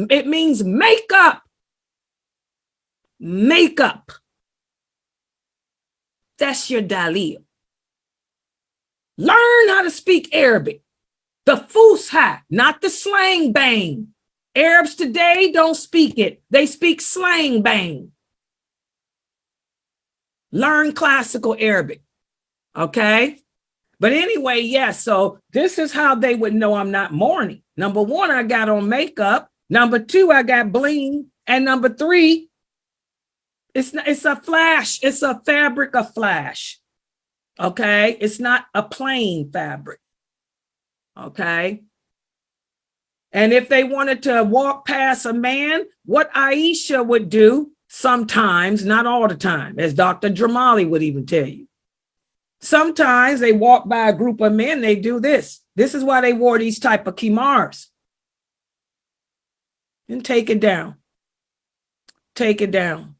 makeup. Makeup. That's your dalil. Learn how to speak Arabic. The Fusha, not the slang bang. Arabs today don't speak it. They speak slang bang. Learn classical Arabic. Okay? But anyway, yes, so this is how they would know I'm not mourning. Number one, I got on makeup. Number two, I got bling. And number three, it's a flash. It's a fabric of flash. Okay? It's not a plain fabric. Okay? And if they wanted to walk past a man, what Aisha would do sometimes, not all the time, as Dr. Dramali would even tell you. Sometimes they walk by a group of men, they do this. This is why they wore these type of khimars. And take it down. Take it down.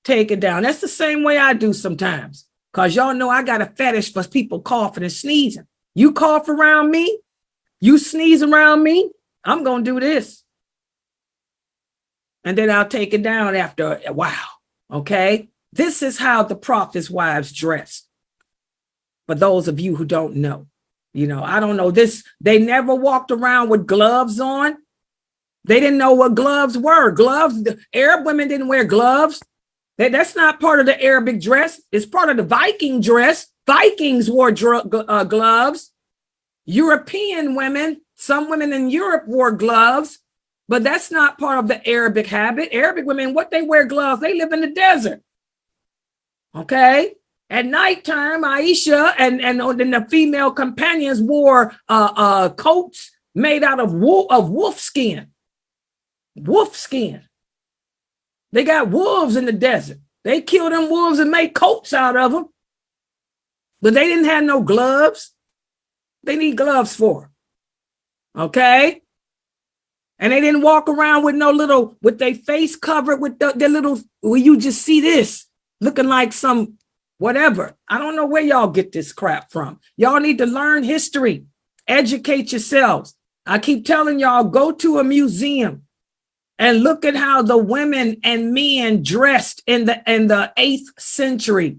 Take it down. That's the same way I do sometimes. Because y'all know I got a fetish for people coughing and sneezing. You cough around me, You sneeze around me, I'm going to do this. And then I'll take it down after a while. Okay. This is how the prophets' wives dressed. For those of you who don't know, I don't know this. They never walked around with gloves on. They didn't know what gloves were. Gloves, the Arab women didn't wear gloves. That's not part of the Arabic dress. It's part of the Viking dress. Vikings wore gloves. European women, some women in Europe wore gloves, but that's not part of the Arabic habit. Arabic women, what they wear gloves, they live in the desert. Okay. At nighttime, Aisha and the female companions wore coats made out of wolf skin. Wolf skin. They got wolves in the desert. They killed them wolves and made coats out of them. But they didn't have no gloves. They need gloves for. Okay. And they didn't walk around with with their face covered with their little, well, you just see this looking like some whatever. I don't know where y'all get this crap from. Y'all need to learn history, educate yourselves. I keep telling y'all, go to a museum and look at how the women and men dressed in the 8th century.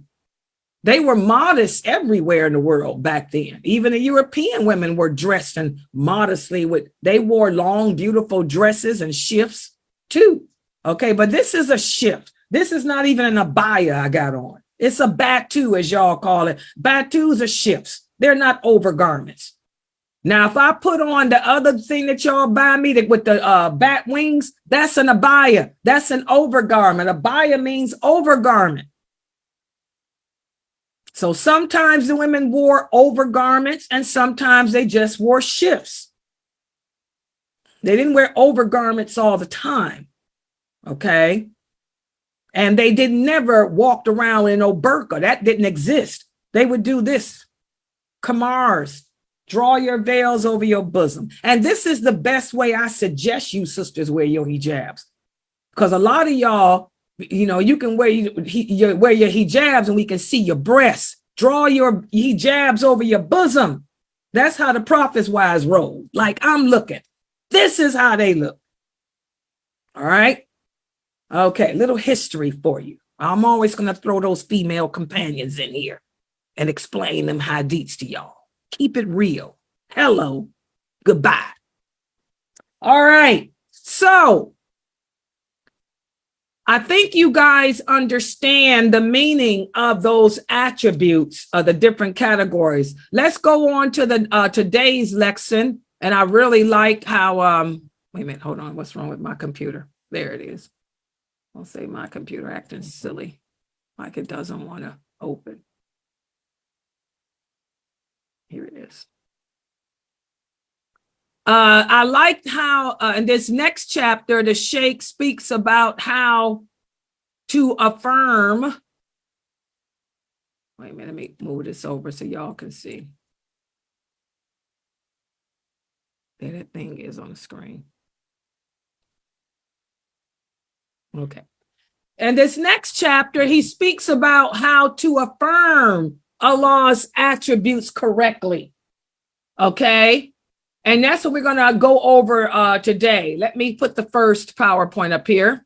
They were modest everywhere in the world back then. Even the European women were dressed and modestly they wore long, beautiful dresses and shifts too. Okay, but this is a shift. This is not even an abaya I got on. It's a batu, as y'all call it. Batus are shifts. They're not overgarments. Now, if I put on the other thing that y'all buy me with the bat wings, that's an abaya. That's an overgarment. Abaya means overgarment. So sometimes the women wore overgarments and sometimes they just wore shifts. They didn't wear overgarments all the time. Okay. And they never walked around in no burqa. That didn't exist. They would do this. Kamars, draw your veils over your bosom. And this is the best way I suggest you sisters wear your hijabs. Because a lot of y'all, you can wear your hijabs and we can see your breasts. Draw your hijabs over your bosom. That's how the prophets' wives roll. Like I'm looking. This is how they look. All right. Okay, little history for you. I'm always going to throw those female companions in here and explain them hadiths to y'all. Keep it real. Hello. Goodbye. All right. So I think you guys understand the meaning of those attributes of the different categories. Let's go on to the today's lesson. And I really like how, wait a minute, hold on. What's wrong with my computer? There it is. I'll say my computer acting silly, like it doesn't want to open. Here it is. I liked how in this next chapter, the Sheikh speaks about how to affirm. Wait a minute, let me move this over so y'all can see. There that thing is on the screen. Okay. And this next chapter, he speaks about how to affirm Allah's attributes correctly. Okay. And that's what we're going to go over today. Let me put the first PowerPoint up here.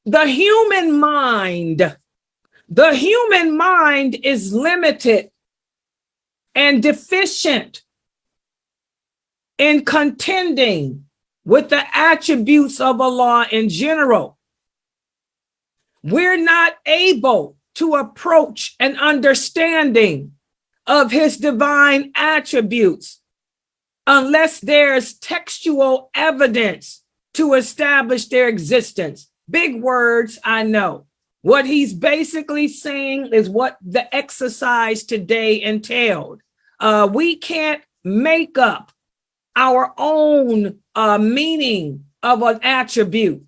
The human mind is limited and deficient in contending with the attributes of Allah in general. We're not able to approach an understanding of his divine attributes unless there's textual evidence to establish their existence. Big words, I know. What he's basically saying is what the exercise today entailed. We can't make up our own meaning of an attribute.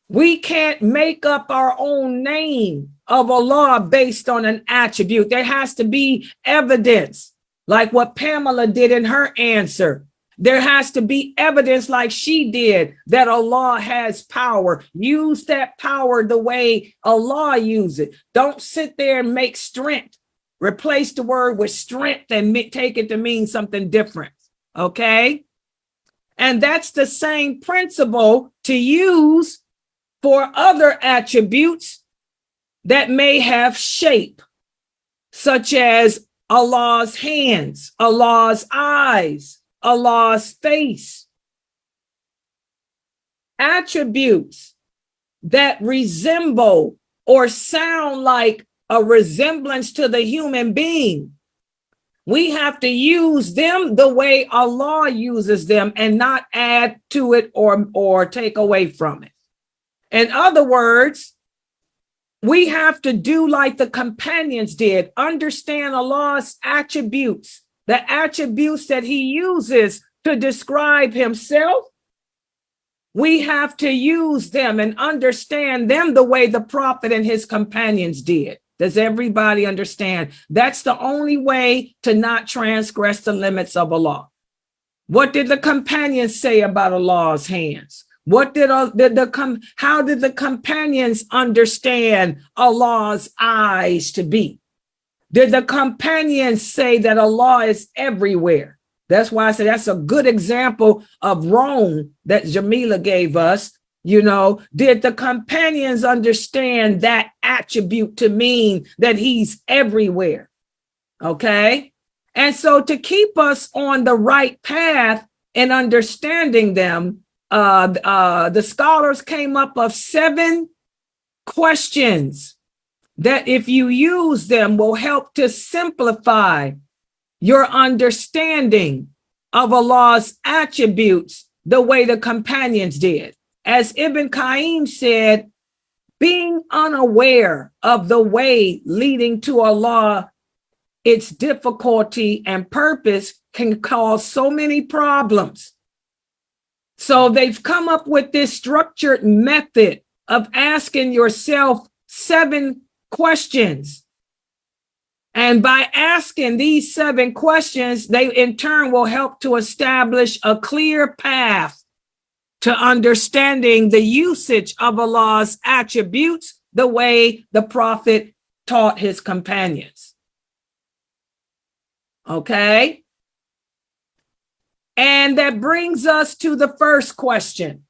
We can't make up our own name of Allah based on an attribute. There has to be evidence, like what Pamela did in her answer. There has to be evidence like she did that Allah has power. Use that power the way Allah used it. Don't sit there and make strength Replace the word with strength and take it to mean something different. Okay? And that's the same principle to use for other attributes that may have shape, such as Allah's hands, Allah's eyes, Allah's face. Attributes that resemble or sound like a resemblance to the human being. We have to use them the way Allah uses them and not add to it or take away from it. In other words, we have to do like the companions did, understand Allah's attributes, the attributes that he uses to describe himself. We have to use them and understand them the way the prophet and his companions did. Does everybody understand? That's the only way to not transgress the limits of Allah. What did the companions say about Allah's hands? How did the companions understand Allah's eyes to be? Did the companions say that Allah is everywhere? That's why I said that's a good example of Rome that Jamila gave us. You know, did the companions understand that attribute to mean that he's everywhere? Okay. And so to keep us on the right path in understanding them, the scholars came up with 7 questions that if you use them will help to simplify your understanding of Allah's attributes the way the companions did. As Ibn Qayyim said, being unaware of the way leading to Allah, its difficulty and purpose can cause so many problems. So they've come up with this structured method of asking yourself 7 questions. And by asking these 7 questions, they in turn will help to establish a clear path to understanding the usage of Allah's attributes the way the prophet taught his companions. Okay? And that brings us to the first question.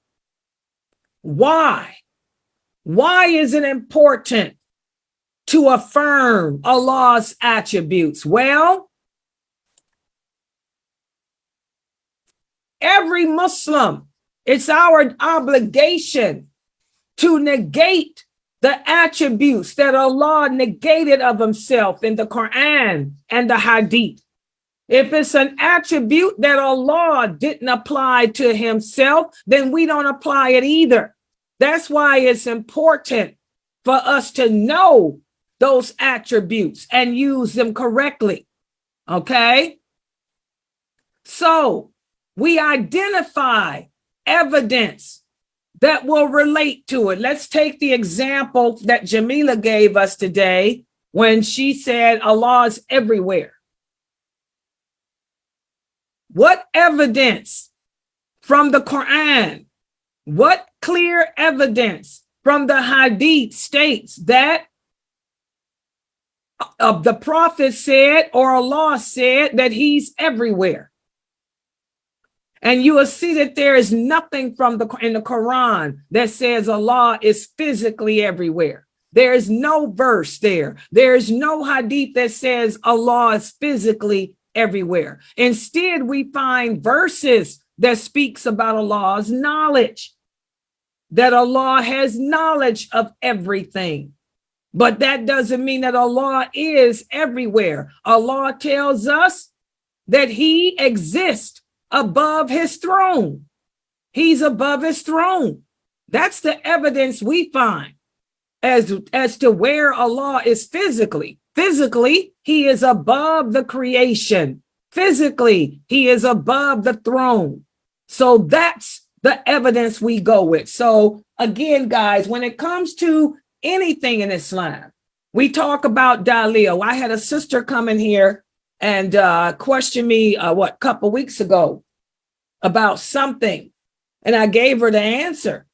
Why? Why is it important to affirm Allah's attributes? Well, every Muslim, it's our obligation to negate the attributes that Allah negated of himself in the Quran and the Hadith. If it's an attribute that Allah didn't apply to himself, then we don't apply it either. That's why it's important for us to know those attributes and use them correctly. Okay? So we identify evidence that will relate to it. Let's take the example that Jamila gave us today when she said Allah is everywhere. What evidence from the Quran, what clear evidence from the Hadith states that the Prophet said or Allah said that he's everywhere? And you will see that there is nothing in the Quran that says Allah is physically everywhere. There is no verse there. There is no hadith that says Allah is physically everywhere. Instead, we find verses that speaks about Allah's knowledge, that Allah has knowledge of everything. But that doesn't mean that Allah is everywhere. Allah tells us that he exists above his throne. He's above his throne. That's the evidence we find as to where Allah is physically. Physically, he is above the creation. Physically, he is above the throne. So that's the evidence we go with. So again, guys, when it comes to anything in Islam, we talk about dalil. I had a sister come in here and questioned me a couple weeks ago about something, and I gave her the answer,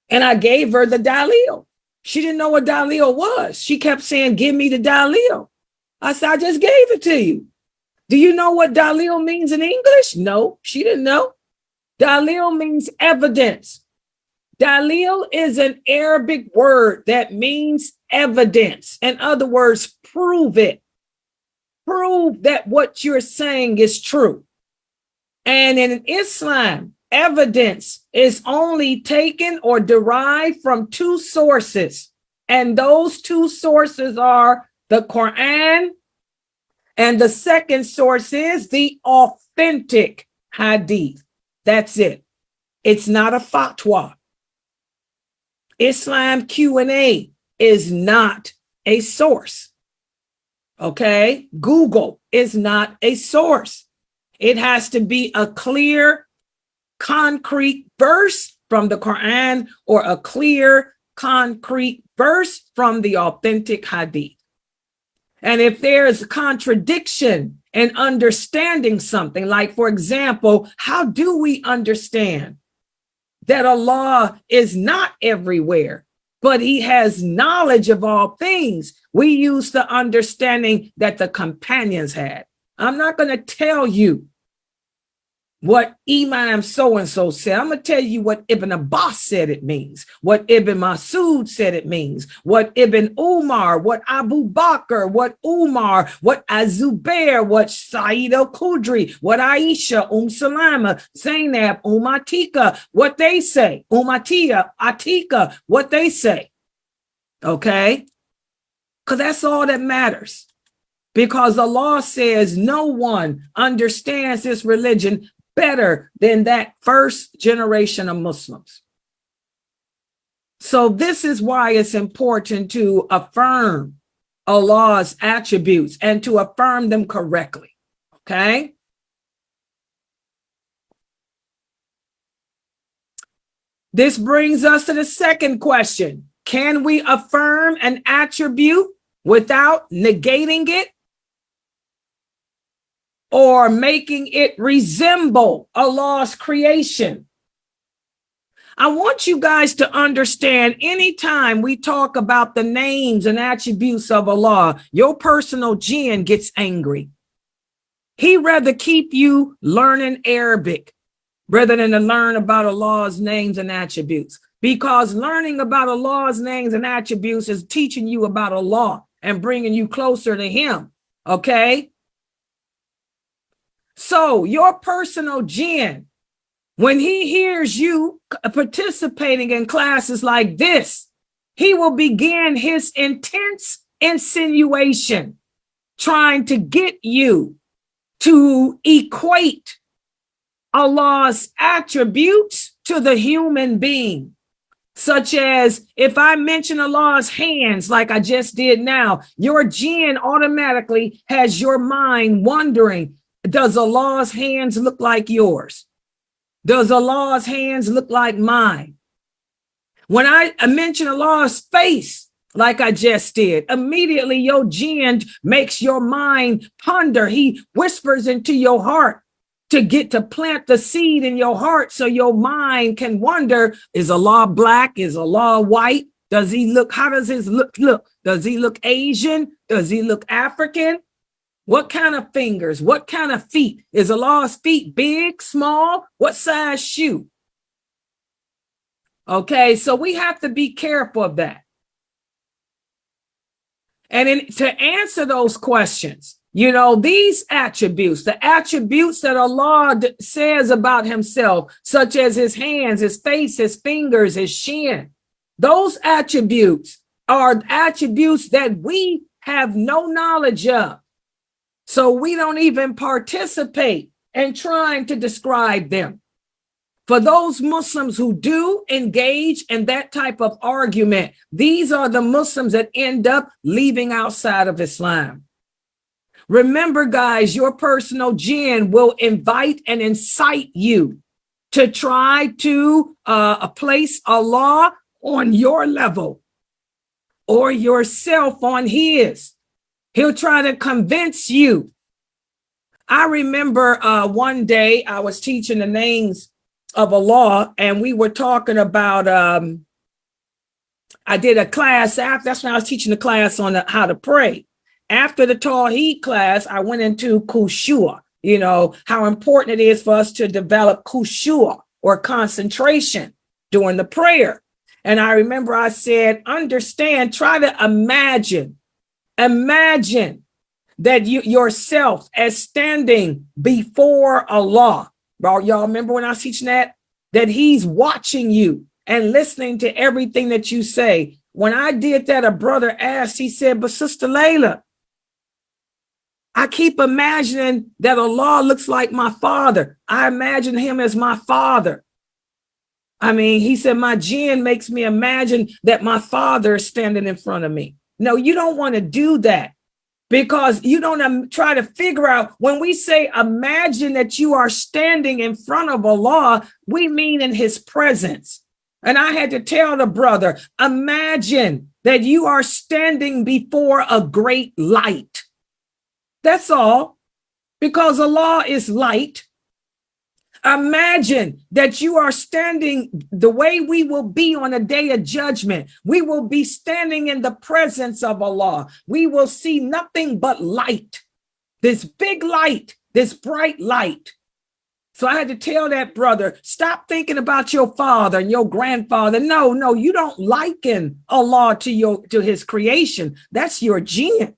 and I gave her the dalil. She didn't know what dalil was. She kept saying, "Give me the dalil." I said, I just gave it to you. Do you know what dalil means in English? No, she didn't know. Dalil means evidence. Dalil is an Arabic word that means evidence. In other words, prove it. Prove that what you're saying is true. And in Islam, evidence is only taken or derived from two sources. And those two sources are the Quran, and the second source is the authentic hadith. That's it. It's not a fatwa. Islam Q&A is not a source. Okay? Google is not a source. It has to be a clear, concrete verse from the Quran or a clear, concrete verse from the authentic hadith. And if there's a contradiction in understanding something, like, for example, how do we understand that Allah is not everywhere, but he has knowledge of all things? We use the understanding that the companions had. I'm not going to tell you what Imam so-and-so said. I'm going to tell you what Ibn Abbas said it means, what Ibn Masud said it means, what Ibn Umar, what Abu Bakr, what Umar, what Azubair, what Sa'id al-Khudri, what Aisha, Salama, Zainab, Atika, what they say, Atika, what they say. Okay? Because that's all that matters. Because Allah says no one understands this religion better than that first generation of Muslims. So this is why it's important to affirm Allah's attributes and to affirm them correctly. Okay? This brings us to the second question. Can we affirm an attribute without negating it or making it resemble Allah's creation? I want you guys to understand, anytime we talk about the names and attributes of Allah, your personal jinn gets angry. He'd rather keep you learning Arabic rather than to learn about Allah's names and attributes, because learning about Allah's names and attributes is teaching you about Allah and bringing you closer to him. Okay? So your personal jinn, when he hears you participating in classes like this, he will begin his intense insinuation, trying to get you to equate Allah's attributes to the human being. Such as, if I mention Allah's hands like I just did now, your jinn automatically has your mind wondering, does Allah's hands look like yours? Does Allah's hands look like mine? When I mention Allah's face, like I just did, immediately your jinn makes your mind ponder. He whispers into your heart to get to plant the seed in your heart so your mind can wonder, is Allah black? Is Allah white? Does he look, how does his look? Does he look Asian? Does he look African? What kind of fingers? What kind of feet? Is Allah's feet big, small? What size shoe? Okay, so we have to be careful of that. And to answer those questions, you know, these attributes, the attributes that Allah says about himself, such as his hands, his face, his fingers, his shin, those attributes are attributes that we have no knowledge of. So we don't even participate in trying to describe them. For those Muslims who do engage in that type of argument, these are the Muslims that end up leaving outside of Islam. Remember, guys, your personal jinn will invite and incite you to try to place Allah on your level or yourself on his. He'll try to convince you. I remember one day I was teaching the names of Allah, and we were talking about, I did a class after, that's when I was teaching the class on how to pray. after the Tawheed class, I went into Kushua, you know, how important it is for us to develop Kushua or concentration during the prayer. And I remember I said, understand, try to imagine that you yourself as standing before Allah. Y'all remember when I was teaching that he's watching you and listening to everything that you say. When I did that, a brother asked, he said, but Sister Layla, I keep imagining that Allah looks like my father. I imagine him as my father. I mean, he said, my jinn makes me imagine that my father is standing in front of me. No, you don't want to do that, because you don't try to figure out, when we say imagine that you are standing in front of Allah, we mean in his presence. And I had to tell the brother, imagine that you are standing before a great light. That's all, because Allah is light. Imagine that you are standing the way we will be on a day of judgment. We will be standing in the presence of Allah. We will see nothing but light, this big light, this bright light. So I had to tell that brother, stop thinking about your father and your grandfather. No, you don't liken Allah to his creation. That's your jinn.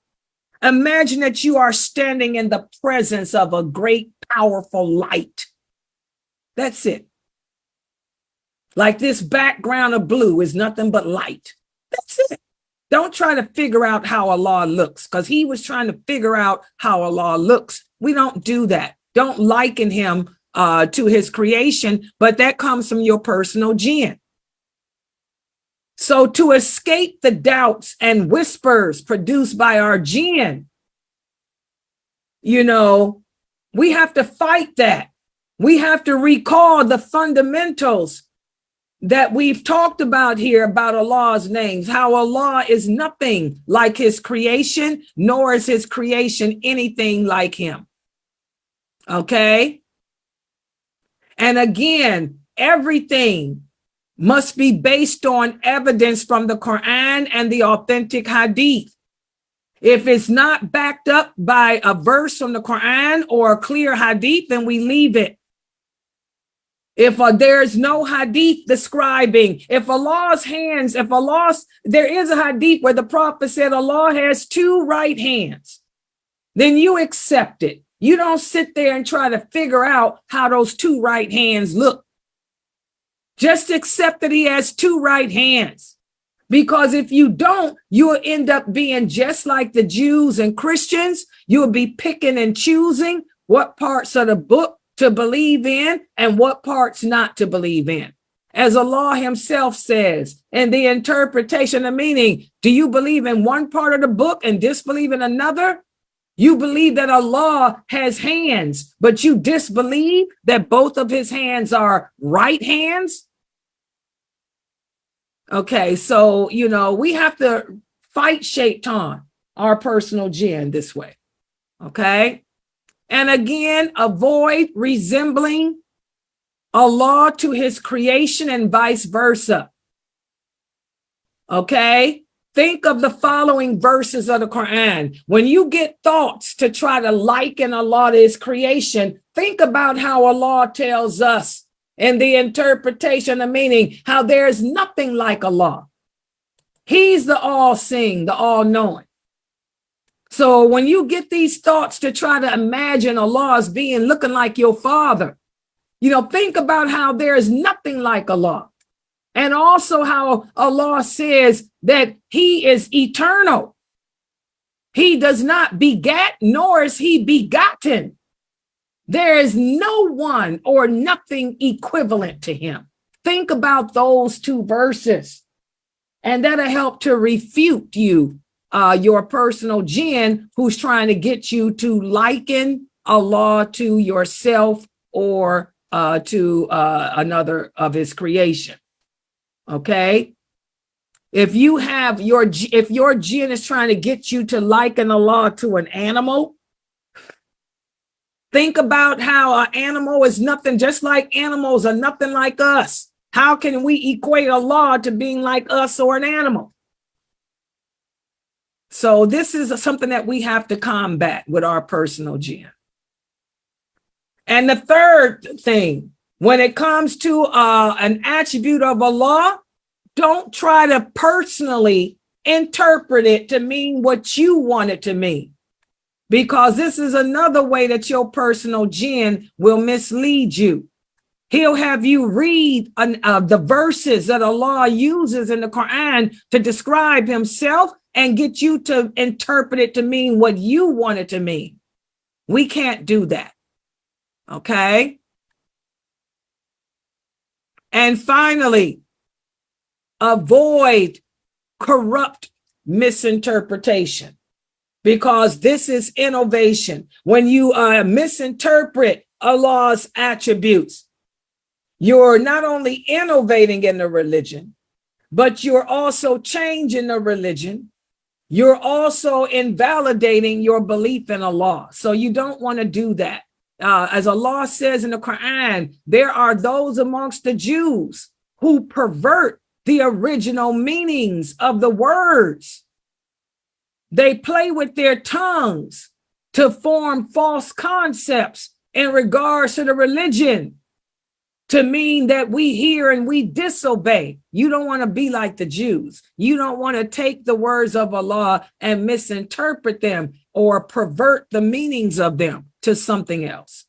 Imagine that you are standing in the presence of a great, powerful light. That's it. Like this background of blue is nothing but light. That's it. Don't try to figure out how Allah looks, because he was trying to figure out how Allah looks. We don't do that. Don't liken him to his creation, but that comes from your personal jinn. So to escape the doubts and whispers produced by our jinn, you know, we have to fight that. We have to recall the fundamentals that we've talked about here about Allah's names, how Allah is nothing like his creation, nor is his creation anything like him. Okay? And again, everything must be based on evidence from the Quran and the authentic hadith. If it's not backed up by a verse from the Quran or a clear hadith, then we leave it. If there's no hadith describing, there is a hadith where the Prophet said Allah has two right hands, then you accept it. You don't sit there and try to figure out how those two right hands look. Just accept that he has two right hands. Because if you don't, you'll end up being just like the Jews and Christians. You'll be picking and choosing what parts of the book to believe in and what parts not to believe in. As Allah himself says, in the interpretation of meaning, do you believe in one part of the book and disbelieve in another? You believe that Allah has hands, but you disbelieve that both of his hands are right hands? Okay, so, you know, we have to fight Shaitan, our personal jinn, this way. Okay? And again, avoid resembling Allah to his creation and vice versa. Okay? Think of the following verses of the Quran. When you get thoughts to try to liken Allah to his creation, think about how Allah tells us in the interpretation of meaning, how there's nothing like Allah. He's the all-seeing, the all-knowing. So when you get these thoughts to try to imagine Allah as being looking like your father, you know, think about how there is nothing like Allah. And also how Allah says that he is eternal. He does not beget, nor is he begotten. There is no one or nothing equivalent to him. Think about those two verses, and that'll help to refute you, your personal jinn who's trying to get you to liken Allah to yourself or to another of his creation. Okay? If your jinn is trying to get you to liken Allah to an animal, think about how an animal is nothing, just like animals are nothing like us. How can we equate Allah to being like us or an animal? So this is something that we have to combat with our personal jinn. And the third thing, when it comes to an attribute of Allah, don't try to personally interpret it to mean what you want it to mean, because this is another way that your personal jinn will mislead you. He'll have you read the verses that Allah uses in the Quran to describe himself and get you to interpret it to mean what you want it to mean. We can't do that. Okay? And finally, avoid corrupt misinterpretation, because this is innovation. When you misinterpret Allah's attributes, you're not only innovating in the religion, but you're also changing the religion. You're also invalidating your belief in Allah. So you don't want to do that. As Allah says in the Quran, there are those amongst the Jews who pervert the original meanings of the words. They play with their tongues to form false concepts in regards to the religion, to mean that we hear and we disobey. You don't want to be like the Jews. You don't want to take the words of Allah and misinterpret them or pervert the meanings of them to something else.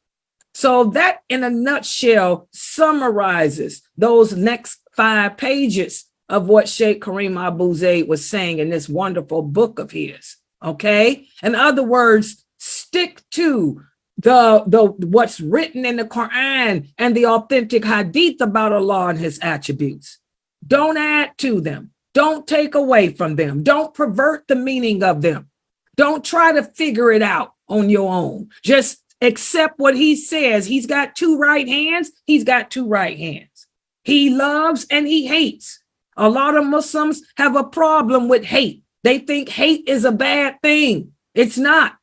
So that, in a nutshell, summarizes those next 5 pages of what Sheikh Kareem Abu Zaid was saying in this wonderful book of his. Okay? In other words, stick to the what's written in the Quran and the authentic hadith about Allah and his attributes. Don't add to them. Don't take away from them. Don't pervert the meaning of them. Don't try to figure it out on your own. Just accept what he says. He's got 2 right hands. He's got 2 right hands. He loves and he hates. A lot of Muslims have a problem with hate. They think hate is a bad thing. It's not.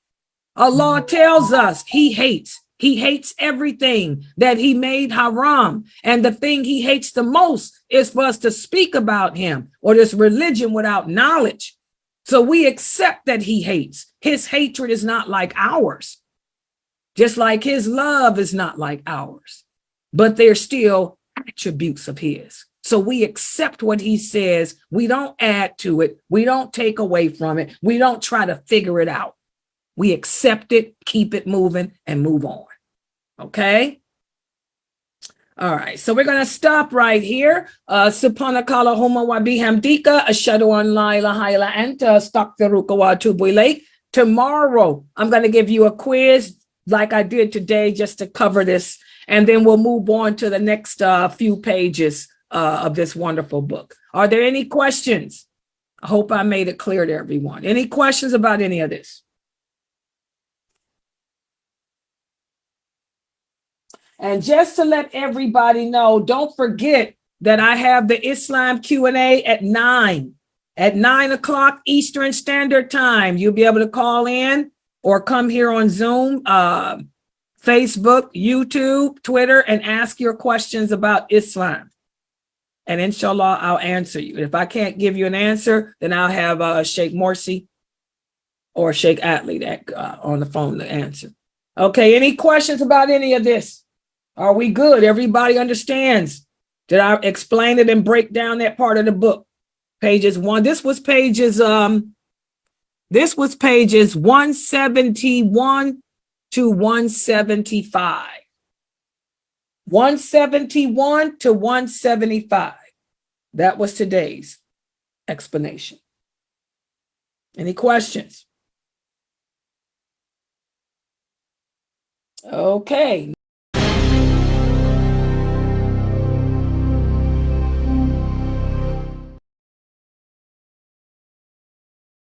Allah tells us he hates. He hates everything that he made haram. And the thing he hates the most is for us to speak about him or this religion without knowledge. So we accept that he hates. His hatred is not like ours, just like his love is not like ours, but they're still attributes of his. So we accept what he says. We don't add to it. We don't take away from it. We don't try to figure it out. We accept it, keep it moving, and move on. Okay? All right, so we're going to stop right here. Subhanakallahumma wa bihamdika ashhadu an la ilaha illa anta astaghfiruka wa atubu ilayk. Tomorrow, I'm going to give you a quiz like I did today just to cover this, and then we'll move on to the next few pages of this wonderful book. Are there any questions? I hope I made it clear to everyone. Any questions about any of this? And just to let everybody know, don't forget that I have the Islam Q&A at 9 o'clock Eastern Standard Time. You'll be able to call in or come here on Zoom, Facebook, YouTube, Twitter, and ask your questions about Islam. And inshallah, I'll answer you. If I can't give you an answer, then I'll have Sheikh Morsi or Sheikh Atlee that on the phone to answer. Okay, any questions about any of this? Are we good? Everybody understands? Did I explain it and break down that part of the book? Pages 1. This was pages 171 to 175. 171 to 175. That was today's explanation. Any questions? Okay.